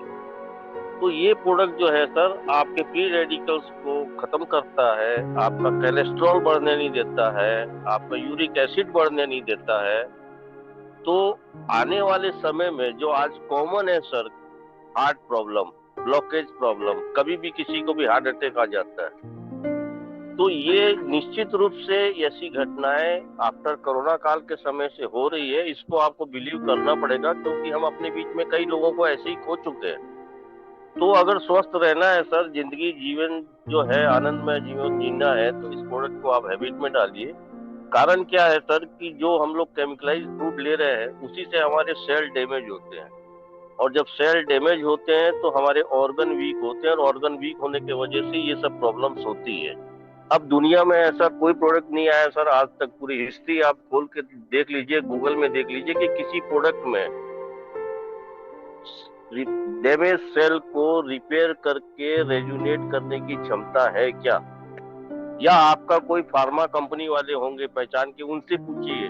तो ये प्रोडक्ट जो है सर आपके फ्री रेडिकल्स को खत्म करता है, आपका कोलेस्ट्रॉल बढ़ने नहीं देता है, आपका यूरिक एसिड बढ़ने नहीं देता है। तो आने वाले समय में जो आज कॉमन है sir, heart problem, blockage problem, कभी भी किसी को भी हार्ट अटैक आ जाता है, तो ये निश्चित रूप से ऐसी घटनाएं आफ्टर कोरोना काल के समय से हो रही है। इसको आपको बिलीव करना पड़ेगा, क्योंकि हम अपने बीच में कई लोगों को ऐसे ही खो चुके हैं। तो अगर स्वस्थ रहना है सर, जिंदगी जीवन जो है आनंदमय जीवन जीना है, तो इस प्रोडक्ट को आप हैबिट में डालिए। कारण क्या है सर कि जो हम लोग केमिकलाइज फूड ले रहे हैं उसी से हमारे सेल डैमेज होते हैं, और जब सेल डैमेज होते हैं तो हमारे ऑर्गन वीक होते हैं, और ऑर्गन वीक होने की वजह से ये सब प्रॉब्लम्स होती है। अब दुनिया में ऐसा कोई प्रोडक्ट नहीं आया सर आज तक, पूरी हिस्ट्री आप खोल के देख लीजिए, गूगल में देख लीजिए कि किसी प्रोडक्ट में डैमेज सेल को रिपेयर करके रेजुनेट करने की क्षमता है क्या? या आपका कोई फार्मा कंपनी वाले होंगे पहचान के, उनसे पूछिए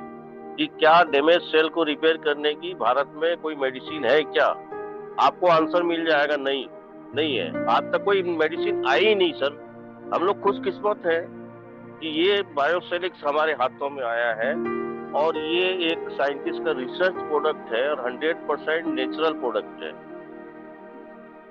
कि क्या डैमेज सेल को रिपेयर करने की भारत में कोई मेडिसिन है क्या? आपको आंसर मिल जाएगा नहीं है। आज तक कोई मेडिसिन आई ही नहीं सर। हम लोग खुशकिस्मत हैं कि ये बायोसेलिक्स हमारे हाथों में आया है, और ये एक साइंटिस्ट का रिसर्च प्रोडक्ट है और 100% नेचुरल प्रोडक्ट है।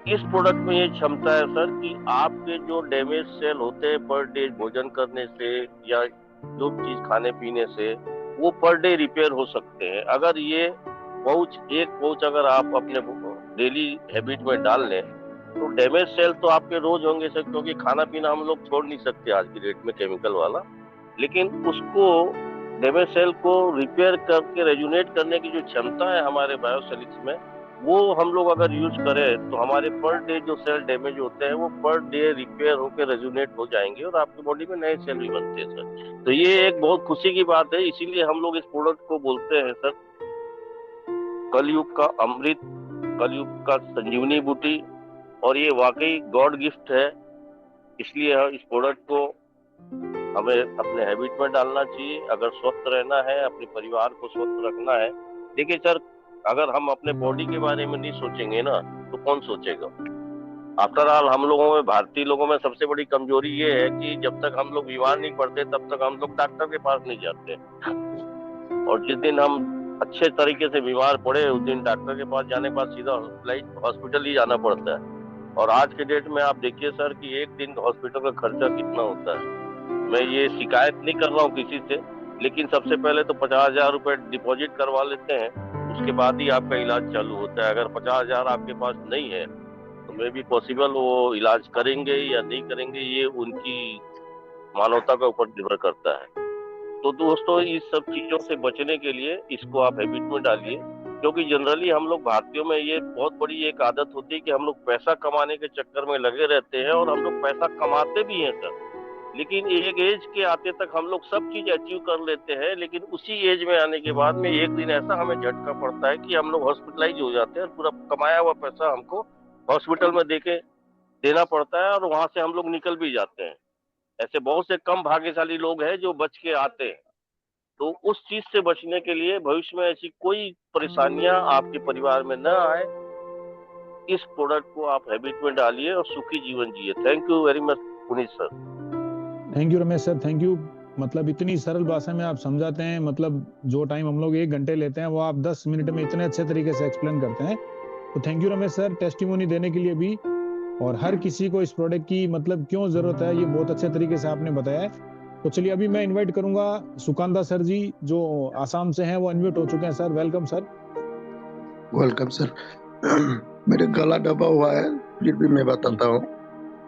इस प्रोडक्ट में ये क्षमता है सर कि आपके जो डैमेज सेल होते हैं पर डे भोजन करने से या जो चीज खाने पीने से, वो पर डे रिपेयर हो सकते हैं। अगर ये एक पाउच अगर आप अपने डेली हैबिट में डाल लें तो डैमेज सेल तो आपके रोज होंगे सर, क्योंकि खाना पीना हम लोग छोड़ नहीं सकते आज की डेट में केमिकल वाला, लेकिन उसको डैमेज सेल को रिपेयर करके रेजुनेट करने की जो क्षमता है हमारे बायोसेलिक्स में, वो हम लोग अगर यूज करें तो हमारे पर डे जो सेल डैमेज होते हैं वो पर डे रिपेयर होकर रेजुनेट हो जाएंगे, और आपकी बॉडी में नए सेल भी बनते हैं सर। तो ये एक बहुत खुशी की बात है, इसीलिए हम लोग इस प्रोडक्ट को बोलते हैं सर कलयुग का अमृत, कलयुग का संजीवनी बूटी, और ये वाकई गॉड गिफ्ट है। इसलिए इस प्रोडक्ट को हमें अपने हैबिट में डालना चाहिए। अगर स्वस्थ रहना है, अपने परिवार को स्वस्थ रखना है। देखिए सर, अगर हम अपने बॉडी के बारे में नहीं सोचेंगे ना, तो कौन सोचेगा। आफ्टर ऑल हम लोगों में, भारतीय लोगों में सबसे बड़ी कमजोरी ये है कि जब तक हम लोग बीमार नहीं पड़ते तब तक हम लोग डॉक्टर के पास नहीं जाते, और जिस दिन हम अच्छे तरीके से बीमार पड़े उस दिन डॉक्टर के पास जाने के बाद सीधा हॉस्पिटल ही जाना पड़ता है। और आज के डेट में आप देखिए सर कि एक दिन हॉस्पिटल का खर्चा कितना होता है। मैं ये शिकायत नहीं कर रहा हूँ किसी से, लेकिन सबसे पहले तो 50,000 रुपए डिपॉजिट करवा लेते हैं, उसके बाद ही आपका इलाज चालू होता है। अगर 50,000 आपके पास नहीं है तो मे भी पॉसिबल वो इलाज करेंगे या नहीं करेंगे, ये उनकी मानवता के ऊपर निर्भर करता है। तो दोस्तों, इस सब चीजों से बचने के लिए इसको आप हैबिट में डालिए, क्योंकि जनरली हम लोग भारतीयों में ये बहुत बड़ी एक आदत होती है कि हम लोग पैसा कमाने के चक्कर में लगे रहते हैं, और हम लोग पैसा कमाते भी हैं सर, लेकिन एक एज के आते तक हम लोग सब चीज अचीव कर लेते हैं, लेकिन उसी एज में आने के बाद में एक दिन ऐसा हमें झटका पड़ता है कि हम लोग हॉस्पिटलाइज हो जाते हैं, और पूरा कमाया हुआ पैसा हमको हॉस्पिटल में देना पड़ता है, और वहां से हम लोग निकल भी जाते हैं। ऐसे बहुत से कम भाग्यशाली लोग हैं जो बच के आते हैं। तो उस चीज से बचने के लिए भविष्य में ऐसी कोई परेशानियां आपके परिवार में न आए, इस प्रोडक्ट को आप हैबिट में डालिए और सुखी जीवन जिए। Thank you very much Puneet sir. Thank you Ramesh sir, thank you. मतलब इतनी सरल भाषा में आप समझाते हैं, मतलब जो टाइम हम लोग 1 घंटे लेते हैं वो आप 10 मिनट में इतने अच्छे तरीके से एक्सप्लेन करते हैं। तो thank you Ramesh sir, testimony देने के लिए भी, और हर किसी को इस प्रोडक्ट की मतलब क्यों जरूरत है ये बहुत अच्छे तरीके से आपने बताया है। तो चलिए अभी मैं इनवाइट करूंगा सुकांदा सर जी, जो आसाम से हैं, वो इनवाइट हो चुके हैं। Sir welcome sir. Welcome sir. मेरे गला दबा हुआ है, फिर भी मैं बताता हूँ।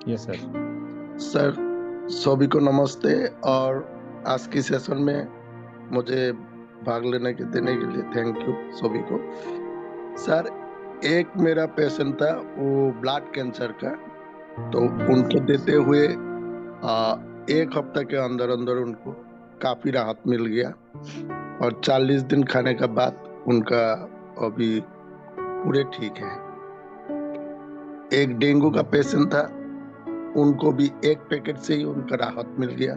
Yes sir. सर सभी को नमस्ते, और आज की सेशन में मुझे भाग देने के लिए थैंक यू सभी को। सर एक मेरा पेशेंट था, वो ब्लड कैंसर का, तो उनको देते हुए 1 हफ्ते के अंदर अंदर उनको काफी राहत मिल गया, और 40 दिन खाने के बाद उनका अभी पूरे ठीक है। एक डेंगू का पेशेंट था, उनको भी 1 पैकेट से ही उनका राहत मिल गया,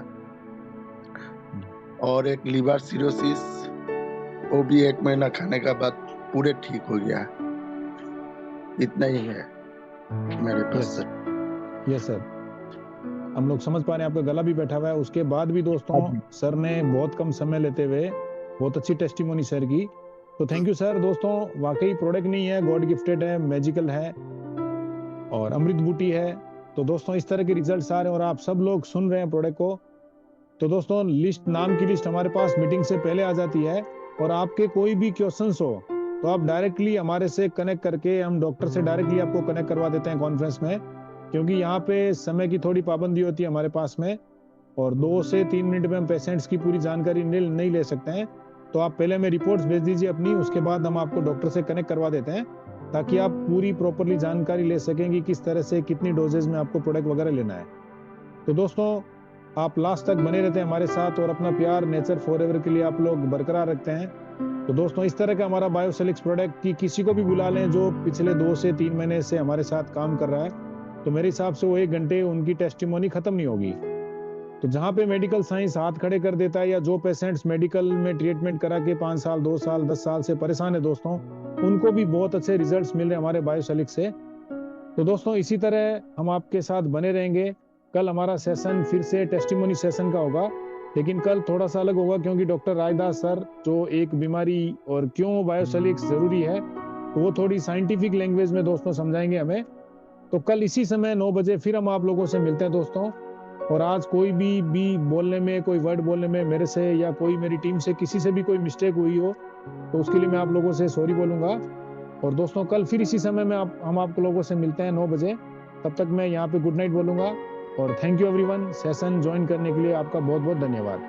और एक लिवर सिरोसिस, वो भी 1 महीना खाने के बाद पूरे ठीक हो गया। इतना ही है मेरे पास सर। यस सर, हम लोग समझ पा रहे हैं, आपका गला भी बैठा हुआ है। उसके बाद भी दोस्तों सर ने बहुत कम समय लेते हुए बहुत अच्छी टेस्टिमोनी शेयर की, तो थैंक यू सर। दोस्तों वाकई प्रोडक्ट नहीं है, गॉड गिफ्टेड है, मैजिकल है और अमृत बूटी है। तो दोस्तों इस तरह के रिजल्ट्स आ रहे हैं और आप सब लोग सुन रहे हैं प्रोडक्ट को। तो दोस्तों लिस्ट, नाम की लिस्ट हमारे पास मीटिंग से पहले आ जाती है, और आपके कोई भी क्वेश्चंस हो तो आप डायरेक्टली हमारे से कनेक्ट करके, हम डॉक्टर से डायरेक्टली आपको कनेक्ट करवा देते हैं कॉन्फ्रेंस में, क्योंकि यहाँ पे समय की थोड़ी पाबंदी होती है हमारे पास में, और 2 से 3 मिनट में हम पेशेंट्स की पूरी जानकारी नहीं ले सकते हैं। तो आप पहले हमें रिपोर्ट्स भेज दीजिए अपनी, उसके बाद हम आपको डॉक्टर से कनेक्ट करवा देते हैं, ताकि आप पूरी प्रॉपरली जानकारी ले सकें कि किस तरह से कितनी डोजेज में आपको प्रोडक्ट वगैरह लेना है। तो दोस्तों आप लास्ट तक बने रहते हैं हमारे साथ, और अपना प्यार नेचर फॉरएवर के लिए आप लोग बरकरार रखते हैं। तो दोस्तों इस तरह का हमारा बायोसेलिक्स प्रोडक्ट की किसी को भी बुला लें जो पिछले 2 से 3 महीने से हमारे साथ काम कर रहा है, तो मेरे हिसाब से वो 1 घंटे उनकी टेस्टिमोनी खत्म नहीं होगी। तो जहाँ पे मेडिकल साइंस हाथ खड़े कर देता है, या जो पेशेंट्स मेडिकल में ट्रीटमेंट करा के 5 साल 2 साल 10 साल से परेशान है दोस्तों, उनको भी बहुत अच्छे रिजल्ट्स मिल रहे हैं हमारे बायोसेलिक्स से। तो दोस्तों इसी तरह हम आपके साथ बने रहेंगे। कल हमारा सेशन फिर से टेस्टिमोनी सेशन का होगा, लेकिन कल थोड़ा सा अलग होगा, क्योंकि डॉक्टर रायदास सर जो एक बीमारी और क्यों बायोसेलिक्स जरूरी है, तो वो थोड़ी साइंटिफिक लैंग्वेज में दोस्तों समझाएंगे हमें। तो कल इसी समय 9 बजे फिर हम आप लोगों से मिलते हैं दोस्तों। और आज कोई भी बोलने में, कोई वर्ड बोलने में मेरे से या कोई मेरी टीम से किसी से भी कोई मिस्टेक हुई हो, तो उसके लिए मैं आप लोगों से सॉरी बोलूंगा। और दोस्तों कल फिर इसी समय में हम आप लोगों से मिलते हैं 9 बजे। तब तक मैं यहाँ पे गुड नाइट बोलूंगा, और thank you everyone. Session join करने के लिए आपका बहुत बहुत धन्यवाद।